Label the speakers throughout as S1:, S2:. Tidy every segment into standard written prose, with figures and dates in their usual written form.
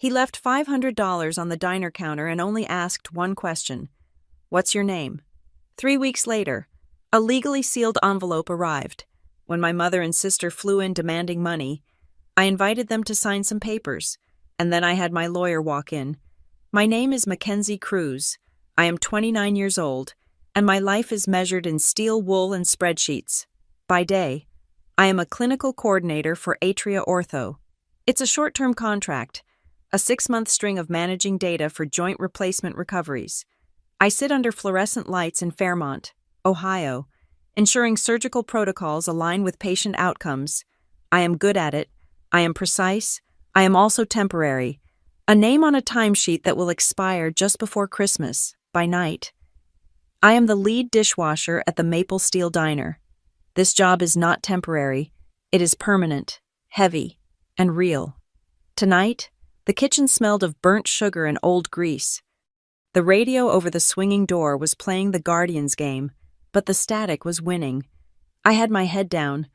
S1: He left $500 on the diner counter and only asked one question. "What's your name?" 3 weeks later, a legally sealed envelope arrived. When my mother and sister flew in demanding money, I invited them to sign some papers, and then I had my lawyer walk in. My name is Mackenzie Cruz. I am 29 years old, and my life is measured in steel wool and spreadsheets. By day, I am a clinical coordinator for Atria Ortho. It's a short-term contract, a 6-month string of managing data for joint replacement recoveries. I sit under fluorescent lights in Fairmont, Ohio, ensuring surgical protocols align with patient outcomes. I am good at it. I am precise. I am also temporary. A name on a timesheet that will expire just before Christmas, by night. I am the lead dishwasher at the Maple Steel Diner. This job is not temporary. It is permanent, heavy, and real. Tonight, the kitchen smelled of burnt sugar and old grease. The radio over the swinging door was playing the Guardians game, but the static was winning. I had my head down,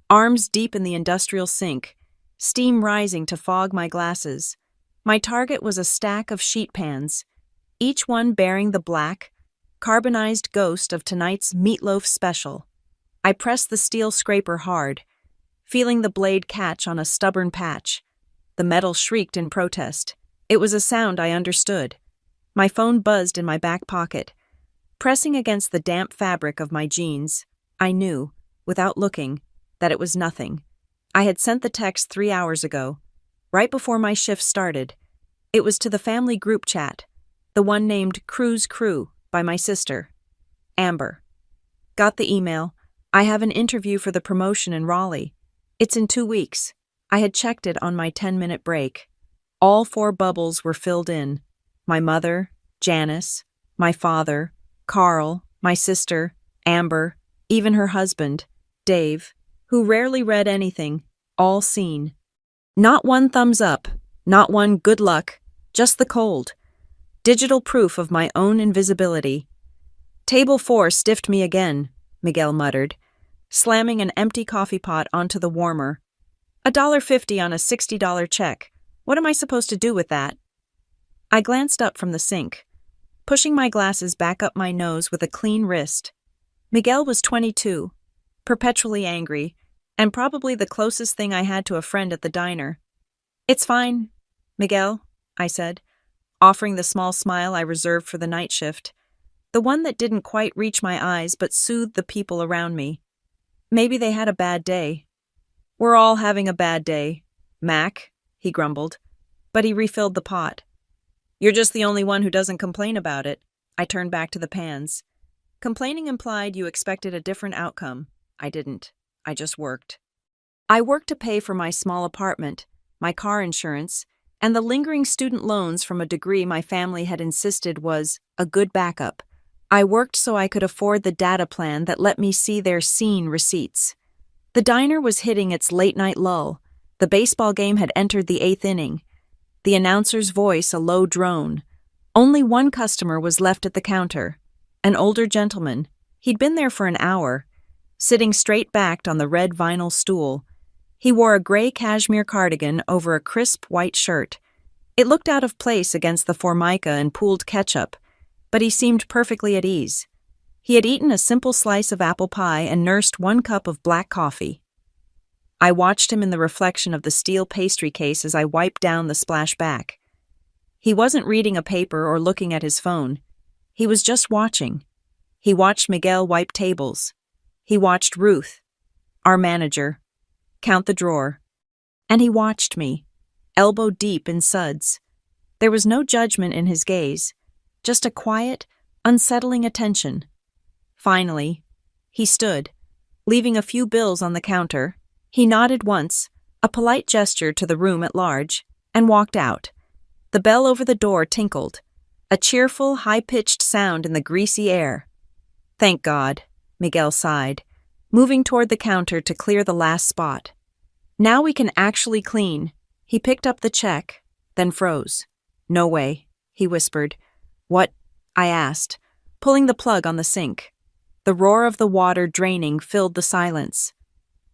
S1: arms deep in the industrial sink, steam rising to fog my glasses. My target was a stack of sheet pans, each one bearing the black, carbonized ghost of tonight's meatloaf special. I pressed the steel scraper hard, feeling the blade catch on a stubborn patch. The metal shrieked in protest. It was a sound I understood. My phone buzzed in my back pocket. Pressing against the damp fabric of my jeans, I knew, without looking, that it was nothing. I had sent the text 3 hours ago, right before my shift started. It was to the family group chat, the one named Cruz Crew by my sister, Amber. Got the email. I have an interview for the promotion in Raleigh. It's in 2 weeks. I had checked it on my 10-minute break. All 4 bubbles were filled in. My mother, Janice, my father, Carl, my sister, Amber, even her husband, Dave, who rarely read anything, all seen. Not one thumbs up, not one good luck, just the cold. Digital proof of my own invisibility. "Table 4 stiffed me again," Miguel muttered, slamming an empty coffee pot onto the warmer. $1.50 on a $60 check. What am I supposed to do with that? I glanced up from the sink, pushing my glasses back up my nose with a clean wrist. Miguel was 22, perpetually angry, and probably the closest thing I had to a friend at the diner. "It's fine, Miguel," I said, offering the small smile I reserved for the night shift, the one that didn't quite reach my eyes but soothed the people around me. Maybe they had a bad day. "We're all having a bad day, Mac," he grumbled, but he refilled the pot. "You're just the only one who doesn't complain about it." I turned back to the pans. Complaining implied you expected a different outcome. I didn't. I just worked. I worked to pay for my small apartment, my car insurance, and the lingering student loans from a degree my family had insisted was a good backup. I worked so I could afford the data plan that let me see their scene receipts. The diner was hitting its late-night lull. The baseball game had entered the 8th inning. The announcer's voice a low drone. Only one customer was left at the counter, an older gentleman. He'd been there for an hour, sitting straight-backed on the red vinyl stool. He wore a gray cashmere cardigan over a crisp white shirt. It looked out of place against the formica and pooled ketchup, but he seemed perfectly at ease. He had eaten a simple slice of apple pie and nursed 1 cup of black coffee. I watched him in the reflection of the steel pastry case as I wiped down the splashback. He wasn't reading a paper or looking at his phone. He was just watching. He watched Miguel wipe tables. He watched Ruth, our manager, count the drawer. And he watched me, elbow deep in suds. There was no judgment in his gaze, just a quiet, unsettling attention. Finally, he stood, leaving a few bills on the counter. He nodded once, a polite gesture to the room at large, and walked out. The bell over the door tinkled, a cheerful, high-pitched sound in the greasy air. "Thank God," Miguel sighed, moving toward the counter to clear the last spot. "Now we can actually clean." He picked up the check, then froze. "No way," he whispered. "What?" I asked, pulling the plug on the sink. The roar of the water draining filled the silence.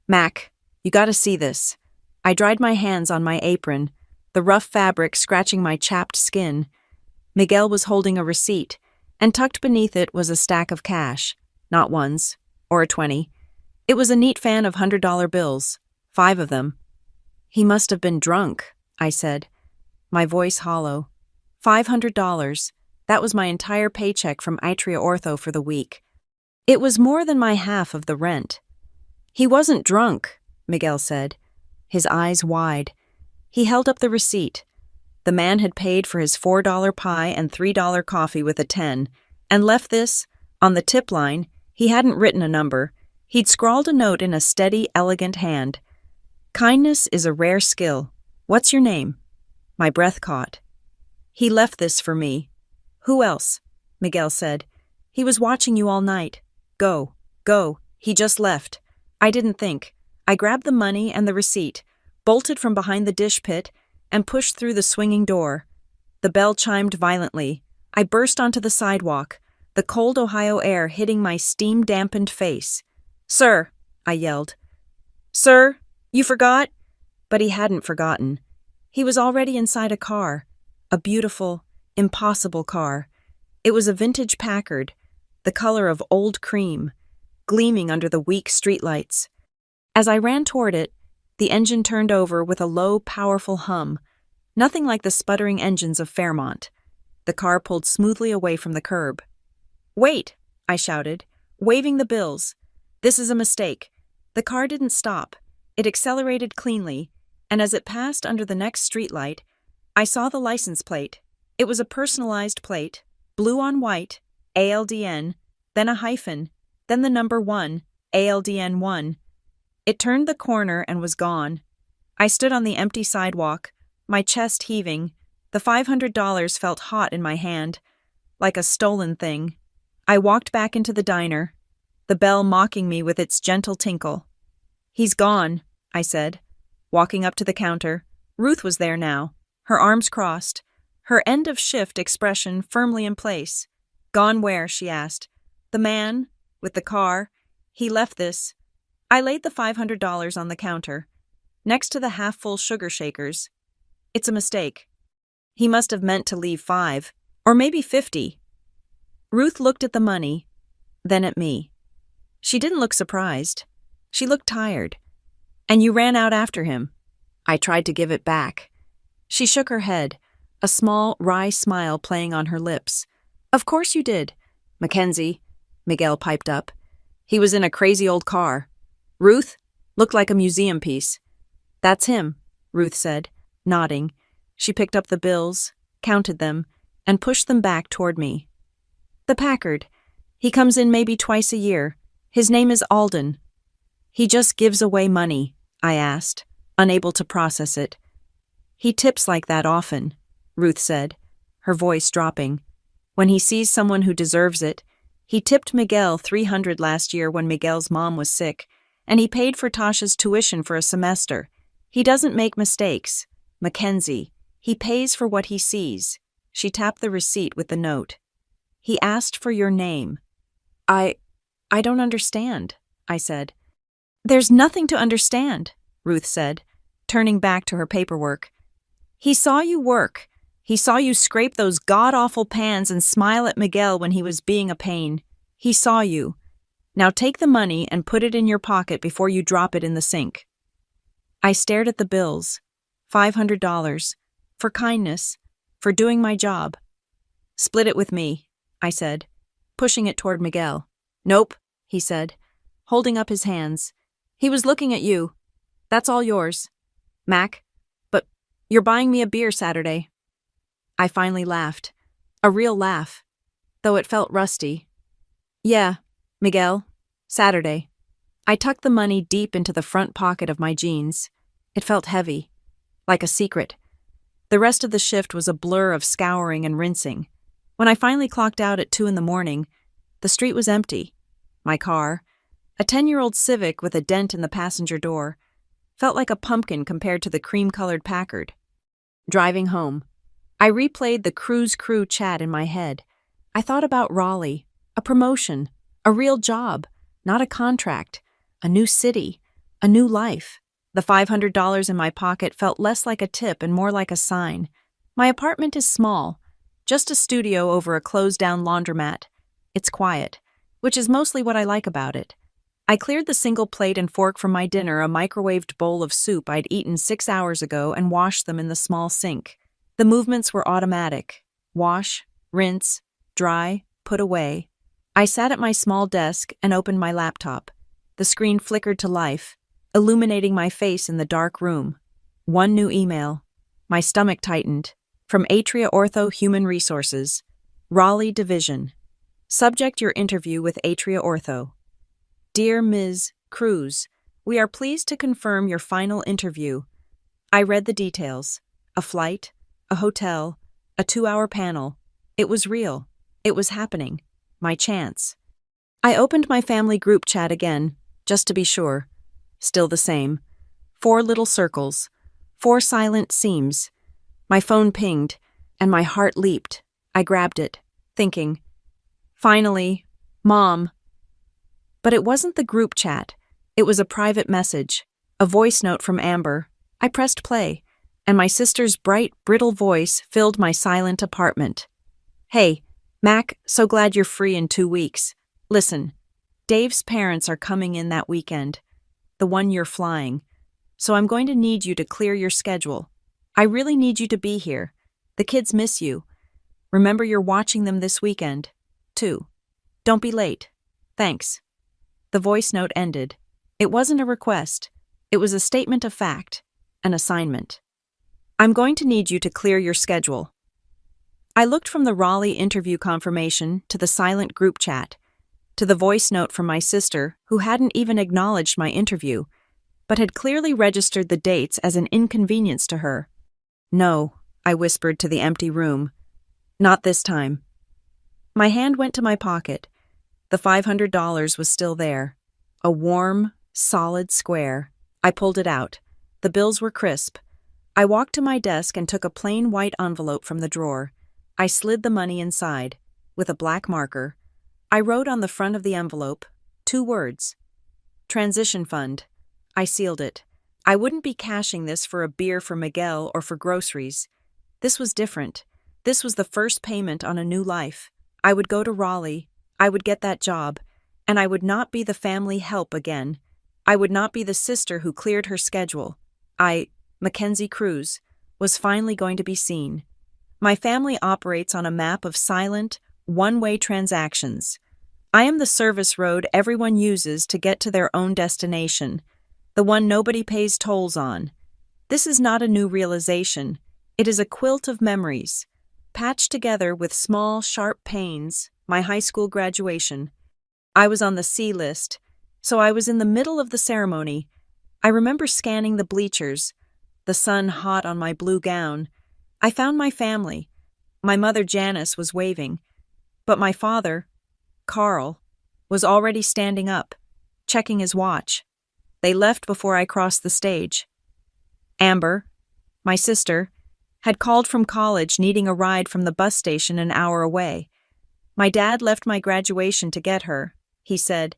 S1: "Mac, you gotta see this." I dried my hands on my apron, the rough fabric scratching my chapped skin. Miguel was holding a receipt, and tucked beneath it was a stack of cash. Not ones, or a 20. It was a neat fan of $100 bills, 5 of them. He must have been drunk, I said, my voice hollow. $500, that was my entire paycheck from Itria Ortho for the week. It was more than my half of the rent. He wasn't drunk, Miguel said, his eyes wide. He held up the receipt. The man had paid for his $4 pie and $3 coffee with a 10, and left this, on the tip line. He hadn't written a number. He'd scrawled a note in a steady, elegant hand. Kindness is a rare skill. What's your name? My breath caught. He left this for me. Who else? Miguel said. He was watching you all night. Go, go. He just left. I didn't think. I grabbed the money and the receipt, bolted from behind the dish pit, and pushed through the swinging door. The bell chimed violently. I burst onto the sidewalk, the cold Ohio air hitting my steam-dampened face. Sir, I yelled. Sir, you forgot? But he hadn't forgotten. He was already inside a car, a beautiful, impossible car. It was a vintage Packard, the color of old cream, gleaming under the weak streetlights. As I ran toward it, the engine turned over with a low, powerful hum, nothing like the sputtering engines of Fairmont. The car pulled smoothly away from the curb. Wait, I shouted, waving the bills. This is a mistake. The car didn't stop. It accelerated cleanly, and as it passed under the next streetlight, I saw the license plate. It was a personalized plate, blue on white, ALDN, then a hyphen, then the number 1, ALDN 1. It turned the corner and was gone. I stood on the empty sidewalk, my chest heaving. The $500 felt hot in my hand, like a stolen thing. I walked back into the diner, the bell mocking me with its gentle tinkle. He's gone, I said, walking up to the counter. Ruth was there now, her arms crossed, her end-of-shift expression firmly in place. Gone where? She asked. The man, with the car, he left this. I laid the $500 on the counter, next to the half-full sugar shakers. It's a mistake. He must have meant to leave 5, or maybe 50. Ruth looked at the money, then at me. She didn't look surprised. She looked tired. And you ran out after him. I tried to give it back. She shook her head, a small, wry smile playing on her lips. Of course you did, Mackenzie, Miguel piped up. He was in a crazy old car. Ruth looked like a museum piece. That's him, Ruth said, nodding. She picked up the bills, counted them, and pushed them back toward me. The Packard. He comes in maybe twice a year. His name is Alden. He just gives away money, I asked, unable to process it. He tips like that often, Ruth said, her voice dropping. When he sees someone who deserves it. He tipped Miguel $300 last year when Miguel's mom was sick, and he paid for Tasha's tuition for a semester. He doesn't make mistakes. Mackenzie. He pays for what he sees. She tapped the receipt with the note. He asked for your name. I don't understand, I said. There's nothing to understand, Ruth said, turning back to her paperwork. He saw you work. He saw you scrape those god-awful pans and smile at Miguel when he was being a pain. He saw you. Now take the money and put it in your pocket before you drop it in the sink. I stared at the bills. $500. For kindness. For doing my job. Split it with me, I said, pushing it toward Miguel. Nope, he said, holding up his hands. He was looking at you. That's all yours. Mac, but you're buying me a beer Saturday. I finally laughed. A real laugh, though it felt rusty. Yeah, Miguel, Saturday. I tucked the money deep into the front pocket of my jeans. It felt heavy, like a secret. The rest of the shift was a blur of scouring and rinsing. When I finally clocked out at 2 a.m, the street was empty. My car, a 10-year-old Civic with a dent in the passenger door, felt like a pumpkin compared to the cream-colored Packard. Driving home, I replayed the Cruise Crew chat in my head. I thought about Raleigh, a promotion, a real job, not a contract, a new city, a new life. The $500 in my pocket felt less like a tip and more like a sign. My apartment is small, just a studio over a closed-down laundromat. It's quiet, which is mostly what I like about it. I cleared the single plate and fork from my dinner, a microwaved bowl of soup I'd eaten 6 hours ago, and washed them in the small sink. The movements were automatic. Wash, rinse, dry, put away. I sat at my small desk and opened my laptop. The screen flickered to life, illuminating my face in the dark room. One new email. My stomach tightened. From Atria Ortho Human Resources. Raleigh Division. Subject: your interview with Atria Ortho. Dear Ms. Cruz, we are pleased to confirm your final interview. I read the details. A flight, a hotel, a 2-hour panel. It was real. It was happening. My chance. I opened my family group chat again, just to be sure. Still the same. 4 little circles. 4 silent seams. My phone pinged, and my heart leaped. I grabbed it, thinking, finally, Mom. But it wasn't the group chat. It was a private message, a voice note from Amber. I pressed play, and my sister's bright, brittle voice filled my silent apartment. Hey, Mac, so glad you're free in 2 weeks. Listen, Dave's parents are coming in that weekend, the one you're flying, so I'm going to need you to clear your schedule. I really need you to be here. The kids miss you. Remember, you're watching them this weekend, too. Don't be late. Thanks. The voice note ended. It wasn't a request. It was a statement of fact, an assignment. I'm going to need you to clear your schedule. I looked from the Raleigh interview confirmation to the silent group chat, to the voice note from my sister, who hadn't even acknowledged my interview, but had clearly registered the dates as an inconvenience to her. No, I whispered to the empty room. Not this time. My hand went to my pocket. The $500 was still there. A warm, solid square. I pulled it out. The bills were crisp. I walked to my desk and took a plain white envelope from the drawer. I slid the money inside. With a black marker, I wrote on the front of the envelope 2 words. Transition Fund. I sealed it. I wouldn't be cashing this for a beer for Miguel or for groceries. This was different. This was the first payment on a new life. I would go to Raleigh. I would get that job. And I would not be the family help again. I would not be the sister who cleared her schedule. Mackenzie Cruz, was finally going to be seen. My family operates on a map of silent, one-way transactions. I am the service road everyone uses to get to their own destination, the one nobody pays tolls on. This is not a new realization. It is a quilt of memories, patched together with small, sharp pains. My high school graduation. I was on the C list, so I was in the middle of the ceremony. I remember scanning the bleachers, the sun hot on my blue gown. I found my family. My mother, Janice, was waving, but my father, Carl, was already standing up, checking his watch. They left before I crossed the stage. Amber, my sister, had called from college needing a ride from the bus station an hour away. My dad left my graduation to get her. He said,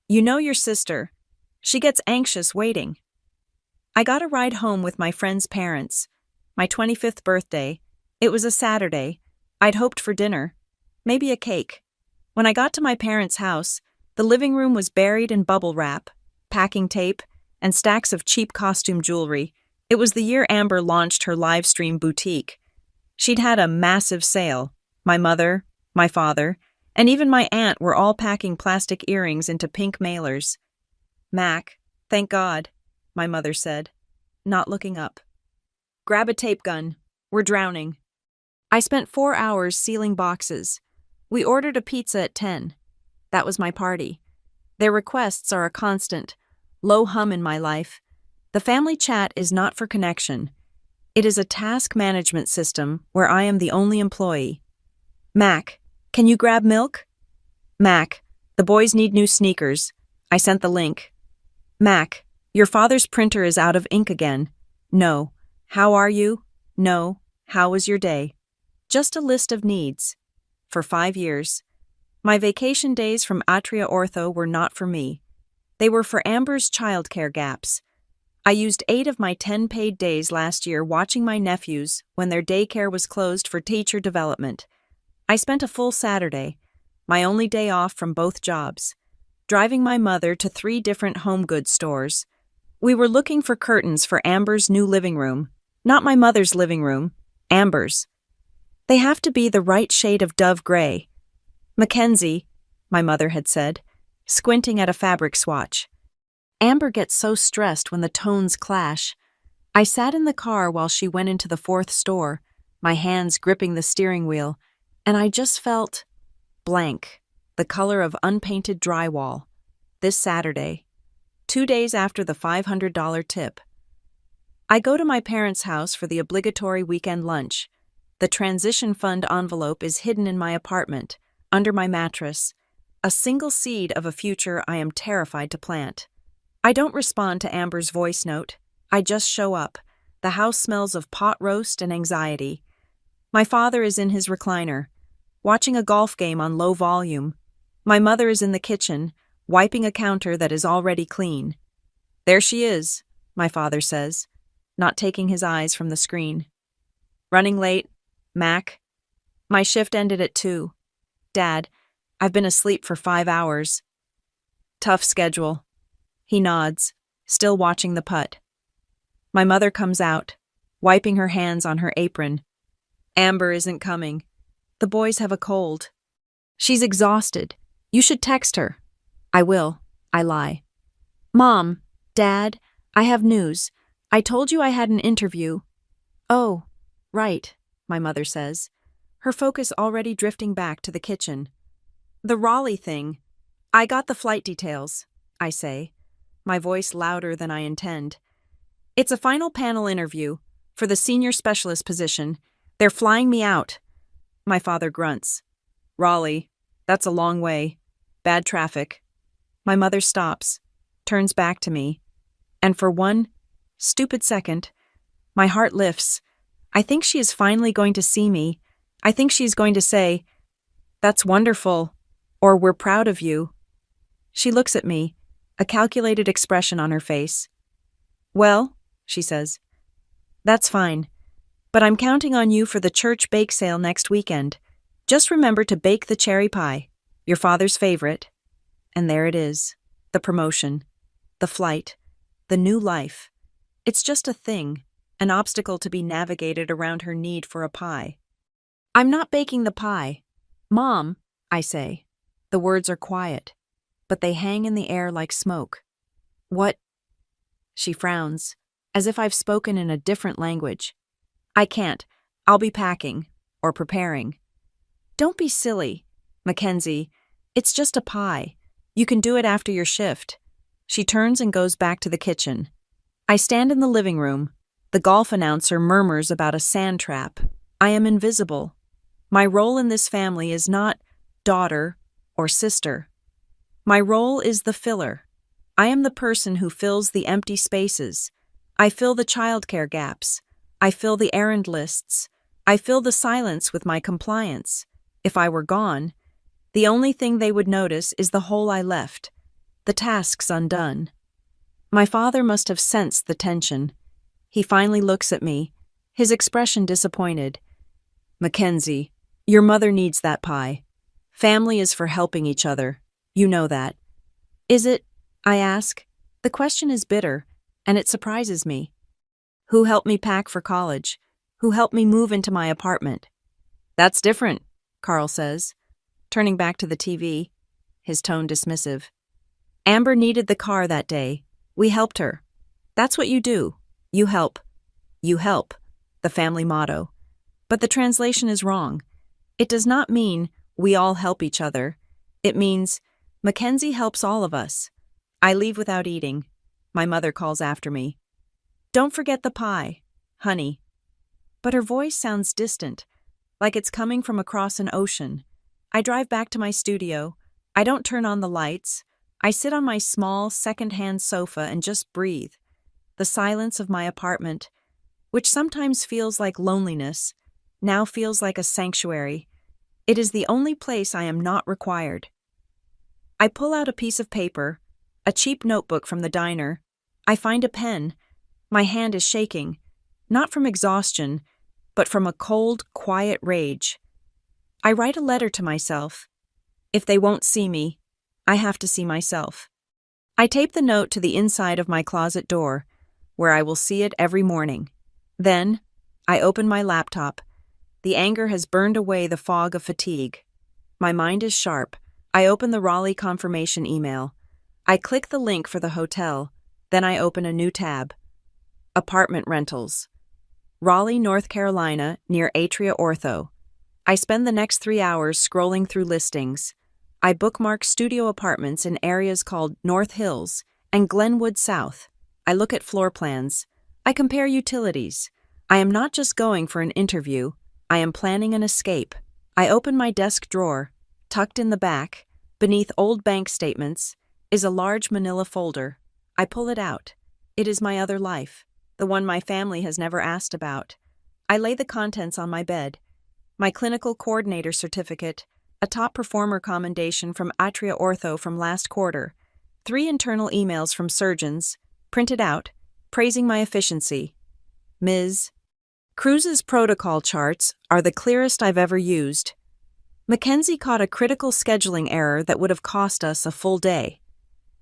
S1: "You know your sister. She gets anxious waiting." I got a ride home with my friend's parents. My 25th birthday. It was a Saturday. I'd hoped for dinner. Maybe a cake. When I got to my parents' house, the living room was buried in bubble wrap, packing tape, and stacks of cheap costume jewelry. It was the year Amber launched her live stream boutique. She'd had a massive sale. My mother, my father, and even my aunt were all packing plastic earrings into pink mailers. "Mac, thank God," my mother said, not looking up. "Grab a tape gun. We're drowning." I spent 4 hours sealing boxes. We ordered a pizza at 10. That was my party. Their requests are a constant, low hum in my life. The family chat is not for connection. It is a task management system where I am the only employee. "Mac, can you grab milk?" "Mac, the boys need new sneakers. I sent the link." "Mac, your father's printer is out of ink again." "No. How are you?" "No. How was your day?" Just a list of needs. For 5 years. My vacation days from Atria Ortho were not for me. They were for Amber's childcare gaps. I used 8 of my 10 paid days last year watching my nephews when their daycare was closed for teacher development. I spent a full Saturday, my only day off from both jobs, driving my mother to 3 different home goods stores. We were looking for curtains for Amber's new living room, not my mother's living room, Amber's. They have to be the right shade of dove gray. Mackenzie, my mother had said, squinting at a fabric swatch. Amber gets so stressed when the tones clash. I sat in the car while she went into the 4th store, my hands gripping the steering wheel, and I just felt blank, the color of unpainted drywall. This Saturday, 2 days after the $500 tip. I go to my parents' house for the obligatory weekend lunch. The transition fund envelope is hidden in my apartment, under my mattress, a single seed of a future I am terrified to plant. I don't respond to Amber's voice note. I just show up. The house smells of pot roast and anxiety. My father is in his recliner, watching a golf game on low volume. My mother is in the kitchen, wiping a counter that is already clean. There she is, my father says, not taking his eyes from the screen. Running late, Mac? My shift ended at 2. Dad, I've been asleep for 5 hours. Tough schedule. He nods, still watching the putt. My mother comes out, wiping her hands on her apron. Amber isn't coming. The boys have a cold. She's exhausted. You should text her. I will. I lie. Mom, Dad, I have news. I told you I had an interview. Oh, right, my mother says, her focus already drifting back to the kitchen. The Raleigh thing. I got the flight details, I say, my voice louder than I intend. It's a final panel interview for the senior specialist position. They're flying me out. My father grunts. Raleigh, that's a long way. Bad traffic. My mother stops, turns back to me, and for one stupid second, my heart lifts. I think she is finally going to see me. I think she's going to say, "That's wonderful," or "We're proud of you." She looks at me, a calculated expression on her face. Well, she says, that's fine, but I'm counting on you for the church bake sale next weekend. Just remember to bake the cherry pie, your father's favorite. And there it is, the promotion, the flight, the new life. It's just a thing, an obstacle to be navigated around her need for a pie. I'm not baking the pie. Mom, I say. The words are quiet, but they hang in the air like smoke. What? She frowns, as if I've spoken in a different language. I can't. I'll be packing, or preparing. Don't be silly, Mackenzie. It's just a pie. You can do it after your shift. She turns and goes back to the kitchen. I stand in the living room. The golf announcer murmurs about a sand trap. I am invisible. My role in this family is not daughter or sister. My role is the filler. I am the person who fills the empty spaces. I fill the childcare gaps. I fill the errand lists. I fill the silence with my compliance. If I were gone, the only thing they would notice is the hole I left, the tasks undone. My father must have sensed the tension. He finally looks at me, his expression disappointed. Mackenzie, your mother needs that pie. Family is for helping each other. You know that. Is it? I ask. The question is bitter, and it surprises me. Who helped me pack for college? Who helped me move into my apartment? That's different, Carl says, turning back to the TV, his tone dismissive. Amber needed the car that day. We helped her. That's what you do. You help. You help, the family motto. But the translation is wrong. It does not mean we all help each other. It means Mackenzie helps all of us. I leave without eating. My mother calls after me. Don't forget the pie, honey. But her voice sounds distant, like it's coming from across an ocean. I drive back to my studio. I don't turn on the lights. I sit on my small, second-hand sofa and just breathe. The silence of my apartment, which sometimes feels like loneliness, now feels like a sanctuary. It is the only place I am not required. I pull out a piece of paper, a cheap notebook from the diner. I find a pen, My hand is shaking, not from exhaustion, but from a cold, quiet rage. I write a letter to myself. If they won't see me, I have to see myself. I tape the note to the inside of my closet door, where I will see it every morning. Then, I open my laptop. The anger has burned away the fog of fatigue. My mind is sharp. I open the Raleigh confirmation email. I click the link for the hotel. Then I open a new tab. Apartment rentals. Raleigh, North Carolina, near Atria Ortho. I spend the next 3 hours scrolling through listings. I bookmark studio apartments in areas called North Hills and Glenwood South. I look at floor plans. I compare utilities. I am not just going for an interview. I am planning an escape. I open my desk drawer. Tucked in the back, beneath old bank statements, is a large manila folder. I pull it out. It is my other life, the one my family has never asked about. I lay the contents on my bed. My clinical coordinator certificate, a top performer commendation from Atria Ortho from last quarter, 3 internal emails from surgeons, printed out, praising my efficiency. Ms. Cruz's protocol charts are the clearest I've ever used. Mackenzie caught a critical scheduling error that would have cost us a full day.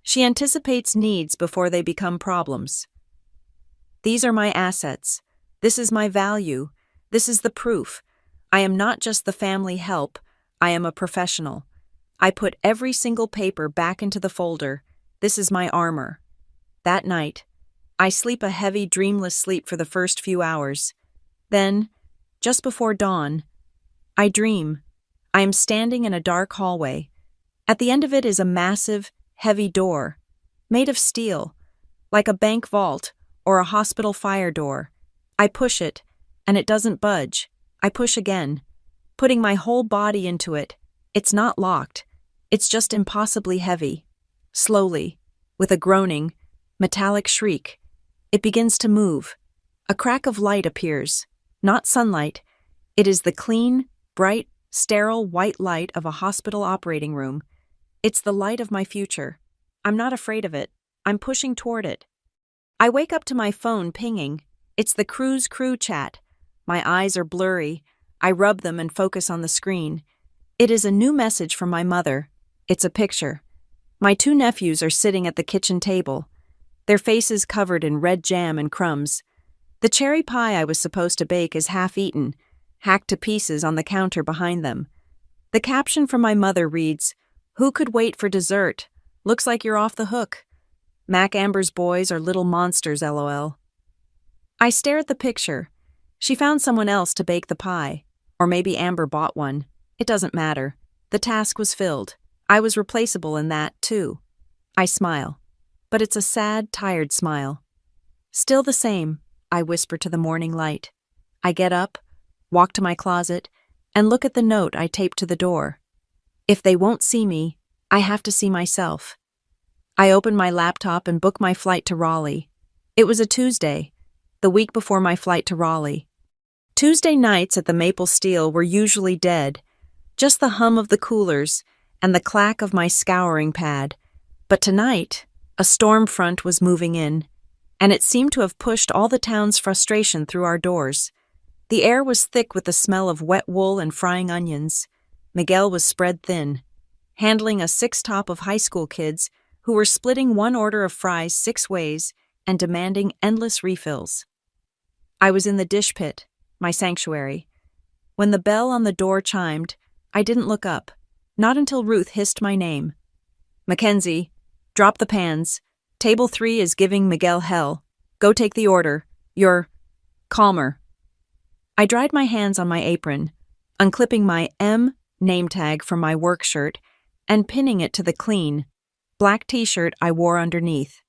S1: She anticipates needs before they become problems. These are my assets. This is my value. This is the proof. I am not just the family help. I am a professional. I put every single paper back into the folder. This is my armor. That night, I sleep a heavy, dreamless sleep for the first few hours. Then, just before dawn, I dream. I am standing in a dark hallway. At the end of it is a massive, heavy door, made of steel, like a bank vault or a hospital fire door. I push it, and it doesn't budge. I push again, putting my whole body into it. It's not locked. It's just impossibly heavy. Slowly, with a groaning, metallic shriek, it begins to move. A crack of light appears. Not sunlight. It is the clean, bright, sterile white light of a hospital operating room. It's the light of my future. I'm not afraid of it. I'm pushing toward it. I wake up to my phone pinging. It's the Cruz crew chat. My eyes are blurry. I rub them and focus on the screen. It is a new message from my mother. It's a picture. My 2 nephews are sitting at the kitchen table, their faces covered in red jam and crumbs. The cherry pie I was supposed to bake is half eaten, hacked to pieces on the counter behind them. The caption from my mother reads, "Who could wait for dessert? Looks like you're off the hook. Mac Amber's boys are little monsters, LOL." I stare at the picture. She found someone else to bake the pie. Or maybe Amber bought one. It doesn't matter. The task was filled. I was replaceable in that, too. I smile. But it's a sad, tired smile. "Still the same," I whisper to the morning light. I get up, walk to my closet, and look at the note I taped to the door. If they won't see me, I have to see myself. I open my laptop and book my flight to Raleigh. It was a Tuesday, the week before my flight to Raleigh. Tuesday nights at the Maple Steel were usually dead, just the hum of the coolers and the clack of my scouring pad. But tonight, a storm front was moving in, and it seemed to have pushed all the town's frustration through our doors. The air was thick with the smell of wet wool and frying onions. Miguel was spread thin, handling a 6-top of high school kids who were splitting one order of fries 6 ways and demanding endless refills. I was in the dish pit, my sanctuary. When the bell on the door chimed, I didn't look up, not until Ruth hissed my name. "Mackenzie, drop the pans. Table 3 is giving Miguel hell. Go take the order. You're calmer." I dried my hands on my apron, unclipping my M name tag from my work shirt and pinning it to the clean, black t-shirt I wore underneath.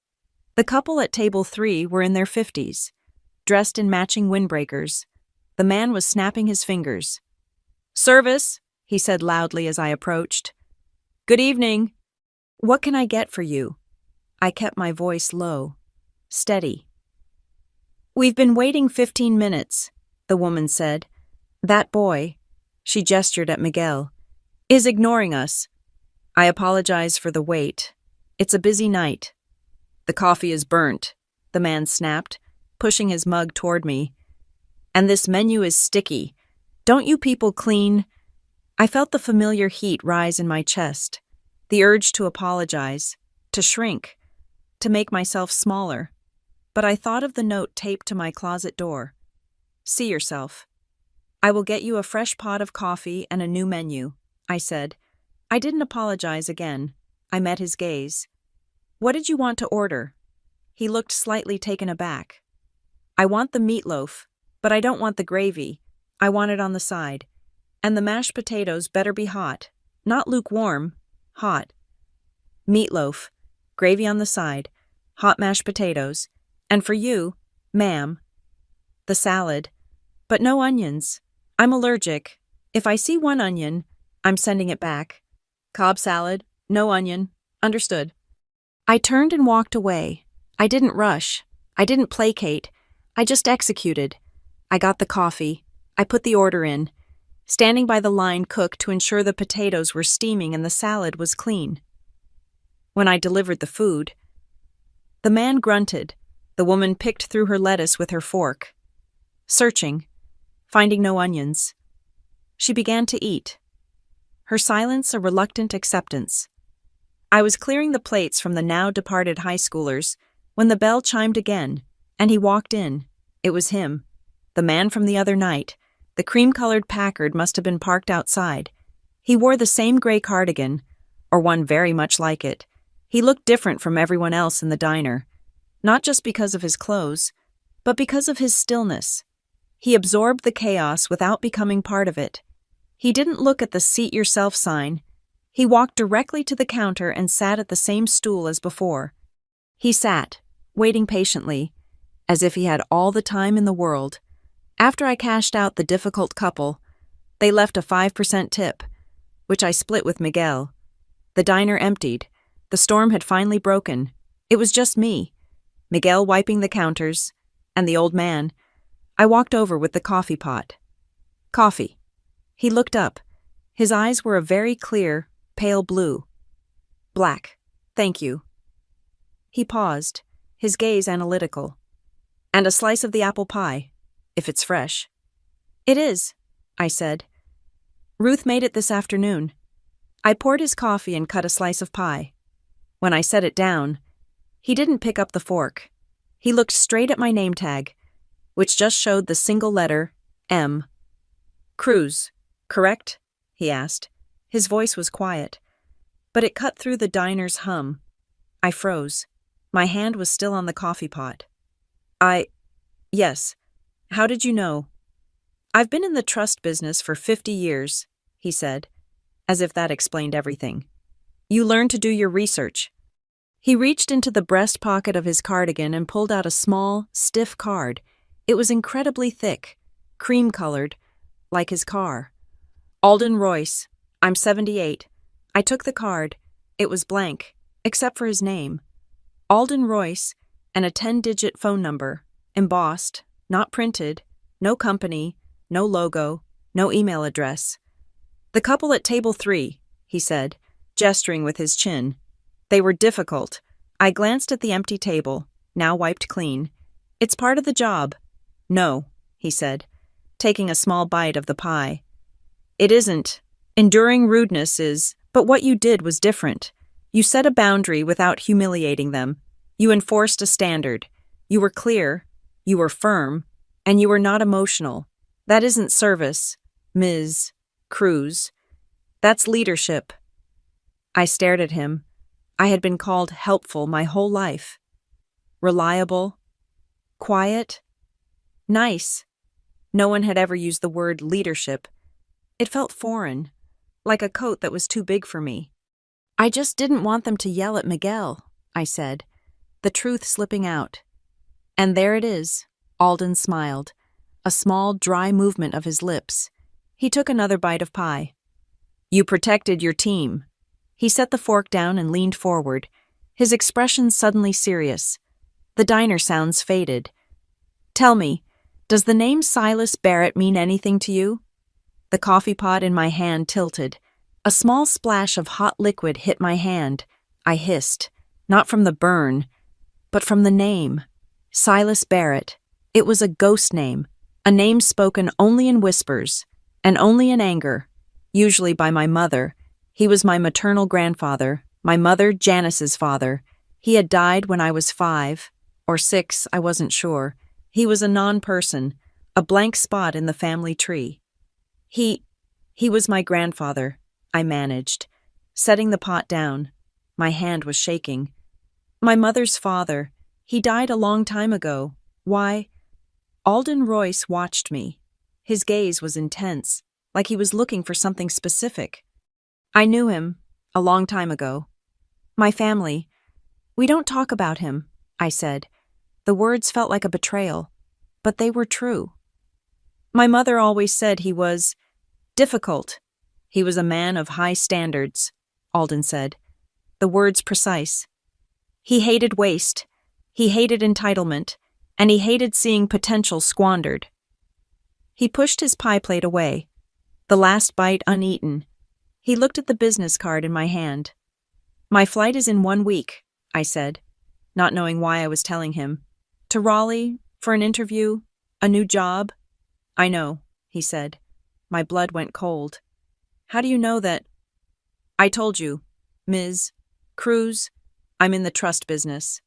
S1: The couple at table 3 were in their 50s, dressed in matching windbreakers. The man was snapping his fingers. "Service," he said loudly as I approached. "Good evening. What can I get for you?" I kept my voice low, steady. "We've been waiting 15 minutes, the woman said. "That boy," she gestured at Miguel, "is ignoring us. I apologize for the wait. It's a busy night." "The coffee is burnt," the man snapped. pushing his mug toward me. And this menu is sticky. Don't you people clean? I felt the familiar heat rise in my chest, the urge to apologize, to shrink, to make myself smaller. But I thought of the note taped to my closet door. See yourself. I will get you a fresh pot of coffee and a new menu, I said. I didn't apologize again. I met his gaze. What did you want to order? He looked slightly taken aback. I want the meatloaf, but I don't want the gravy. I want it on the side. And the mashed potatoes better be hot. Not lukewarm, hot. Meatloaf, gravy on the side, hot mashed potatoes. And for you, ma'am, the salad. But no onions. I'm allergic. If I see one onion, I'm sending it back. Cobb salad, no onion. Understood. I turned and walked away. I didn't rush. I didn't placate. I just executed. I got the coffee. I put the order in, standing by the line cook to ensure the potatoes were steaming and the salad was clean. When I delivered the food, the man grunted. The woman picked through her lettuce with her fork, searching, finding no onions. She began to eat, her silence a reluctant acceptance. I was clearing the plates from the now departed high schoolers when the bell chimed again, and he walked in. It was him, the man from the other night. The cream-colored Packard must have been parked outside. He wore the same gray cardigan, or one very much like it. He looked different from everyone else in the diner, not just because of his clothes, but because of his stillness. He absorbed the chaos without becoming part of it. He didn't look at the seat yourself sign. He walked directly to the counter and sat at the same stool as before. He sat, waiting patiently, as if he had all the time in the world. After I cashed out the difficult couple, they left a 5% tip, which I split with Miguel. The diner emptied. The storm had finally broken. It was just me, Miguel wiping the counters, and the old man. I walked over with the coffee pot. Coffee. He looked up. His eyes were a very clear, pale blue. Black. Thank you. He paused, his gaze analytical. And a slice of the apple pie, if it's fresh. It is, I said. Ruth made it this afternoon. I poured his coffee and cut a slice of pie. When I set it down, he didn't pick up the fork. He looked straight at my name tag, which just showed the single letter, M. Cruz, correct? He asked. His voice was quiet, but it cut through the diner's hum. I froze. My hand was still on the coffee pot. Yes. How did you know? I've been in the trust business for 50 years, he said, as if that explained everything. You learn to do your research. He reached into the breast pocket of his cardigan and pulled out a small, stiff card. It was incredibly thick, cream-colored, like his car. Alden Royce. I'm 78. I took the card. It was blank, except for his name. Alden Royce, and a 10-digit phone number, embossed, not printed, no company, no logo, no email address. The couple at table 3, he said, gesturing with his chin. They were difficult. I glanced at the empty table, now wiped clean. It's part of the job. No, he said, taking a small bite of the pie. It isn't. Enduring rudeness is, but what you did was different. You set a boundary without humiliating them. You enforced a standard. You were clear, you were firm, and you were not emotional. That isn't service, Ms. Cruz. That's leadership. I stared at him. I had been called helpful my whole life. Reliable, quiet, nice. No one had ever used the word leadership. It felt foreign, like a coat that was too big for me. I just didn't want them to yell at Miguel, I said, the truth slipping out. And there it is, Alden smiled, a small, dry movement of his lips. He took another bite of pie. You protected your team. He set the fork down and leaned forward, his expression suddenly serious. The diner sounds faded. Tell me, does the name Silas Barrett mean anything to you? The coffee pot in my hand tilted. A small splash of hot liquid hit my hand. I hissed, not from the burn, but from the name. Silas Barrett. It was a ghost name, a name spoken only in whispers, and only in anger, usually by my mother. He was my maternal grandfather, my mother Janice's father. He had died when I was 5, or 6, I wasn't sure. He was a non-person, a blank spot in the family tree. He was my grandfather, I managed, setting the pot down. My hand was shaking. My mother's father. He died a long time ago. Why? Alden Royce watched me. His gaze was intense, like he was looking for something specific. I knew him, a long time ago. My family. We don't talk about him, I said. The words felt like a betrayal, but they were true. My mother always said he was difficult. He was a man of high standards, Alden said. The words precise. He hated waste. He hated entitlement. And he hated seeing potential squandered. He pushed his pie plate away, the last bite uneaten. He looked at the business card in my hand. My flight is in 1 week, I said, not knowing why I was telling him. To Raleigh, for an interview, a new job. I know, he said. My blood went cold. How do you know that? I told you, Ms. Cruz, I'm in the trust business.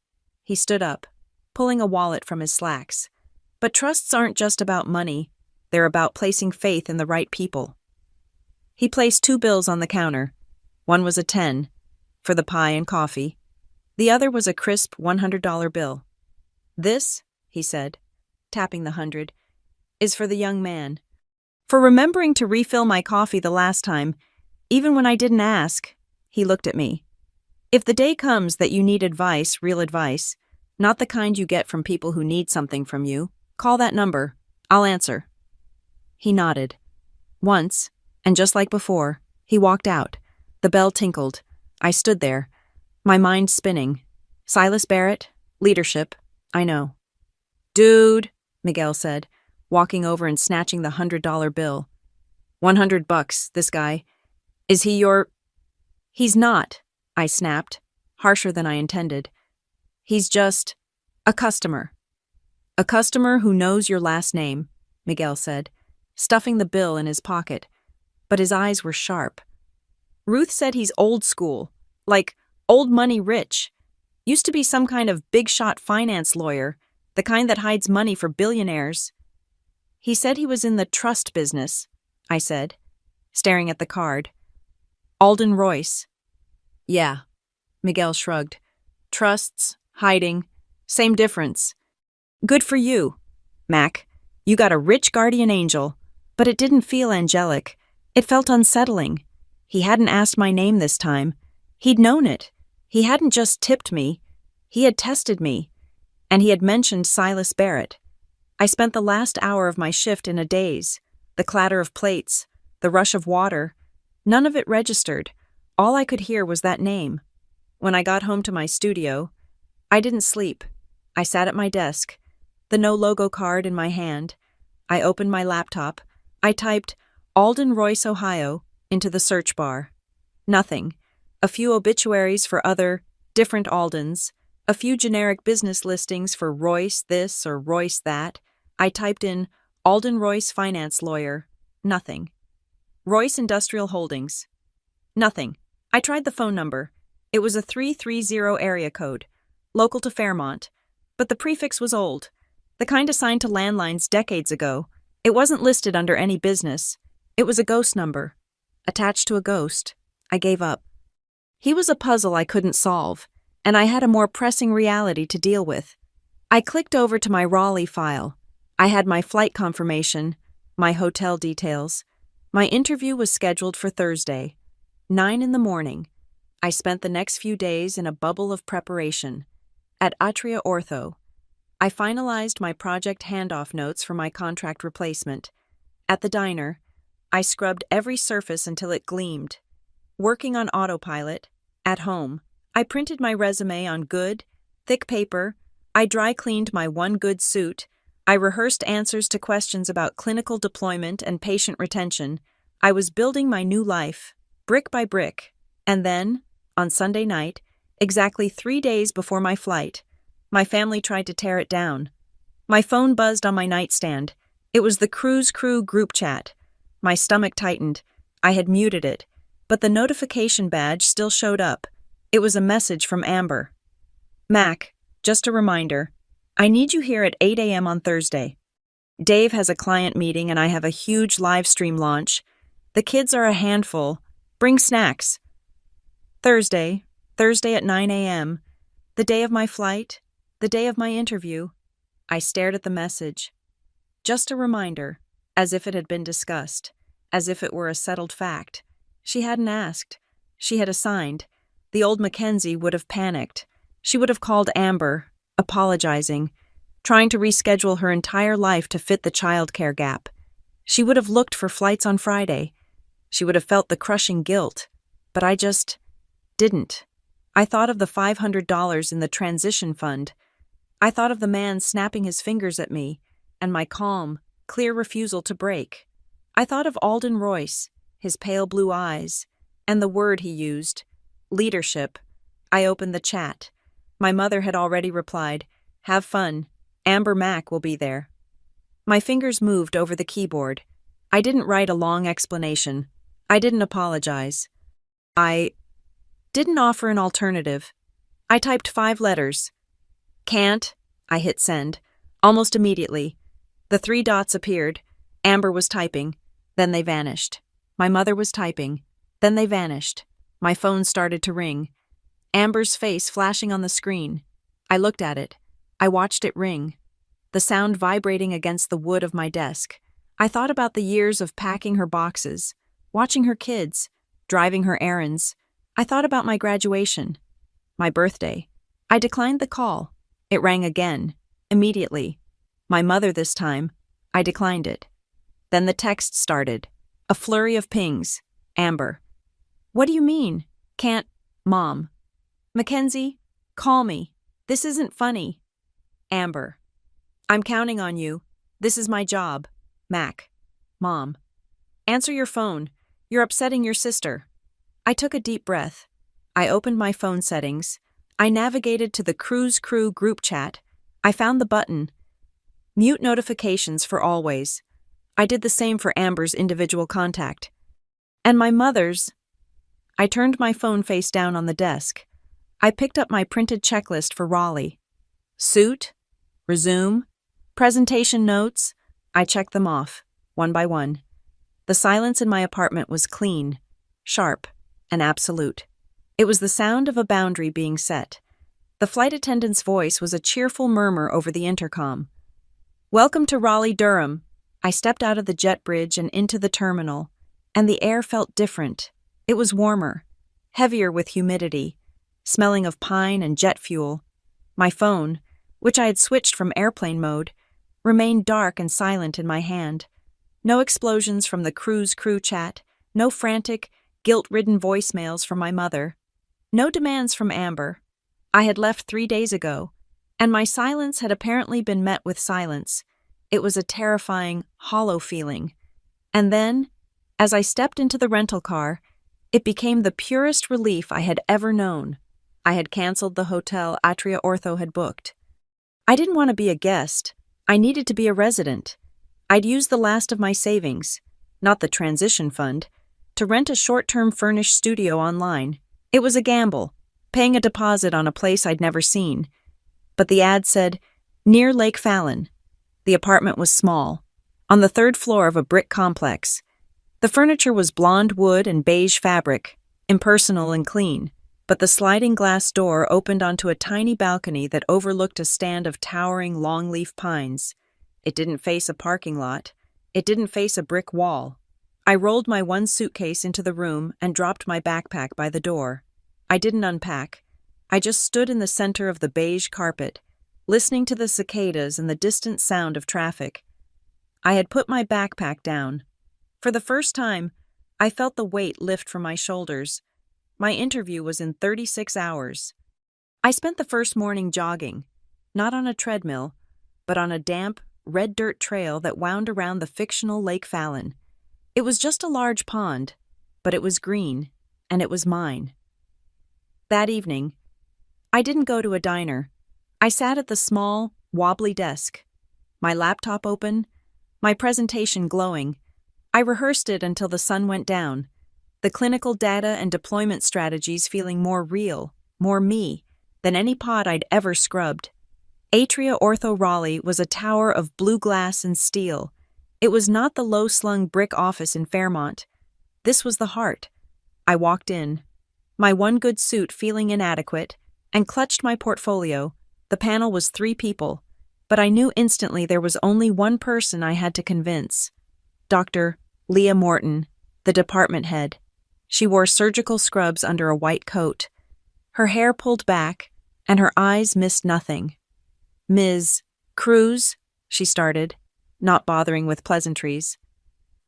S1: He stood up, pulling a wallet from his slacks. But trusts aren't just about money. They're about placing faith in the right people. He placed 2 bills on the counter. One was a 10, for the pie and coffee. The other was a crisp $100 bill. This, he said, tapping the 100, is for the young man. For remembering to refill my coffee the last time, even when I didn't ask. He looked at me. If the day comes that you need advice, real advice, not the kind you get from people who need something from you, call that number. I'll answer. He nodded. Once, and just like before, he walked out. The bell tinkled. I stood there, my mind spinning. Silas Barrett, leadership, I know. Dude, Miguel said, walking over and snatching the $100 bill. $100, this guy. Is he your... He's not, I snapped, harsher than I intended. He's just a customer. A customer who knows your last name, Miguel said, stuffing the bill in his pocket, but his eyes were sharp. Ruth said he's old school, like old money rich. Used to be some kind of big-shot finance lawyer, the kind that hides money for billionaires. He said he was in the trust business, I said, staring at the card. Alden Royce. Yeah, Miguel shrugged. Trusts, hiding, same difference. Good for you, Mac. You got a rich guardian angel, but it didn't feel angelic. It felt unsettling. He hadn't asked my name this time. He'd known it. He hadn't just tipped me. He had tested me. And he had mentioned Silas Barrett. I spent the last hour of my shift in a daze. The clatter of plates, the rush of water. None of it registered. All I could hear was that name. When I got home to my studio, I didn't sleep. I sat at my desk, the no-logo card in my hand. I opened my laptop. I typed Alden Royce, Ohio, into the search bar. Nothing. A few obituaries for other, different Aldens. A few generic business listings for Royce this or Royce that. I typed in Alden Royce finance lawyer. Nothing. Royce Industrial Holdings. Nothing. I tried the phone number. It was a 330 area code, local to Fairmont, but the prefix was old, the kind assigned to landlines decades ago. It wasn't listed under any business. It was a ghost number. Attached to a ghost. I gave up. He was a puzzle I couldn't solve, and I had a more pressing reality to deal with. I clicked over to my Raleigh file. I had my flight confirmation, my hotel details. My interview was scheduled for Thursday, 9 in the morning. I spent the next few days in a bubble of preparation. At Atria Ortho, I finalized my project handoff notes for my contract replacement. At the diner, I scrubbed every surface until it gleamed. Working on autopilot, at home, I printed my resume on good, thick paper. I dry cleaned my one good suit. I rehearsed answers to questions about clinical deployment and patient retention. I was building my new life, brick by brick. And then, on Sunday night, exactly 3 days before my flight, my family tried to tear it down. My phone buzzed on my nightstand. It was the cruise crew group chat. My stomach tightened. I had muted it, but the notification badge still showed up. It was a message from Amber. Mac, just a reminder. I need you here at 8 a.m. on Thursday. Dave has a client meeting and I have a huge live stream launch. The kids are a handful. Bring snacks. Thursday at 9 a.m. The day of my flight, the day of my interview. I stared at the message. Just a reminder, as if it had been discussed, as if it were a settled fact. She hadn't asked. She had assigned. The old Mackenzie would have panicked. She would have called Amber, apologizing, trying to reschedule her entire life to fit the childcare gap. She would have looked for flights on Friday. She would have felt the crushing guilt. But I just didn't. I thought of the $500 in the transition fund. I thought of the man snapping his fingers at me, and my calm, clear refusal to break. I thought of Alden Royce, his pale blue eyes, and the word he used, leadership. I opened the chat. My mother had already replied, "Have fun. Amber Mack will be there." My fingers moved over the keyboard. I didn't write a long explanation. I didn't apologize. I didn't offer an alternative. I typed 5 letters. Can't. I hit send. Almost immediately. The 3 dots appeared. Amber was typing. Then they vanished. My mother was typing. Then they vanished. My phone started to ring. Amber's face flashing on the screen. I looked at it. I watched it ring. The sound vibrating against the wood of my desk. I thought about the years of packing her boxes, watching her kids, driving her errands. I thought about my graduation, my birthday. I declined the call. It rang again, immediately. My mother this time. I declined it. Then the text started. A flurry of pings. Amber. What do you mean? Can't, Mom. Mackenzie, call me. This isn't funny. Amber. I'm counting on you. This is my job. Mac. Mom. Answer your phone. You're upsetting your sister. I took a deep breath. I opened my phone settings. I navigated to the cruise crew group chat. I found the button. Mute notifications for always. I did the same for Amber's individual contact. And my mother's. I turned my phone face down on the desk. I picked up my printed checklist for Raleigh. Suit, resume, presentation notes. I checked them off, one by one. The silence in my apartment was clean, sharp, and absolute. It was the sound of a boundary being set. The flight attendant's voice was a cheerful murmur over the intercom. Welcome to Raleigh-Durham. I stepped out of the jet bridge and into the terminal, and the air felt different. It was warmer, heavier with humidity, smelling of pine and jet fuel. My phone, which I had switched from airplane mode, remained dark and silent in my hand. No explosions from the cruise crew chat, no frantic, guilt-ridden voicemails from my mother, no demands from Amber. I had left 3 days ago, and my silence had apparently been met with silence. It was a terrifying, hollow feeling. And then, as I stepped into the rental car, it became the purest relief I had ever known. I had canceled the hotel Atria Ortho had booked. I didn't want to be a guest. I needed to be a resident. I'd used the last of my savings, not the transition fund, to rent a short-term furnished studio online. It was a gamble, paying a deposit on a place I'd never seen. But the ad said, near Lake Fallon. The apartment was small, on the 3rd floor of a brick complex. The furniture was blonde wood and beige fabric, impersonal and clean. But the sliding glass door opened onto a tiny balcony that overlooked a stand of towering longleaf pines. It didn't face a parking lot. It didn't face a brick wall. I rolled my one suitcase into the room and dropped my backpack by the door. I didn't unpack. I just stood in the center of the beige carpet, listening to the cicadas and the distant sound of traffic. I had put my backpack down. For the first time, I felt the weight lift from my shoulders. My interview was in 36 hours. I spent the first morning jogging, not on a treadmill, but on a damp, red dirt trail that wound around the fictional Lake Fallon. It was just a large pond, but it was green, and it was mine. That evening, I didn't go to a diner. I sat at the small, wobbly desk. my laptop open, my presentation glowing. I rehearsed it until the sun went down, the clinical data and deployment strategies feeling more real, more me, than any pod I'd ever scrubbed. Atria Ortho Raleigh was a tower of blue glass and steel. It was not the low-slung brick office in Fairmont. This was the heart. I walked in, my one good suit feeling inadequate, and clutched my portfolio. The panel was 3 people, but I knew instantly there was only one person I had to convince. Dr. Leah Morton, the department head. She wore surgical scrubs under a white coat. Her hair pulled back, and her eyes missed nothing. "Ms. Cruz," she started, not bothering with pleasantries.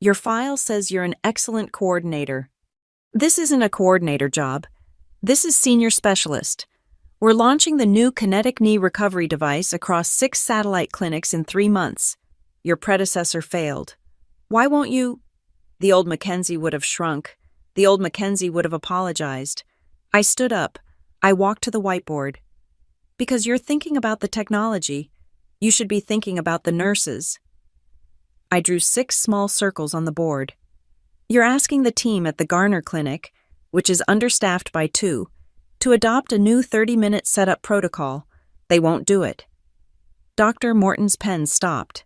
S1: "Your file says you're an excellent coordinator." "This isn't a coordinator job. This is senior specialist. We're launching the new kinetic knee recovery device across 6 satellite clinics in 3 months. Your predecessor failed. Why won't you—" The old Mackenzie would have shrunk. The old Mackenzie would have apologized. I stood up. I walked to the whiteboard. "Because you're thinking about the technology. You should be thinking about the nurses." I drew 6 small circles on the board. "You're asking the team at the Garner Clinic, which is understaffed by 2, to adopt a new 30-minute setup protocol. They won't do it." Dr. Morton's pen stopped.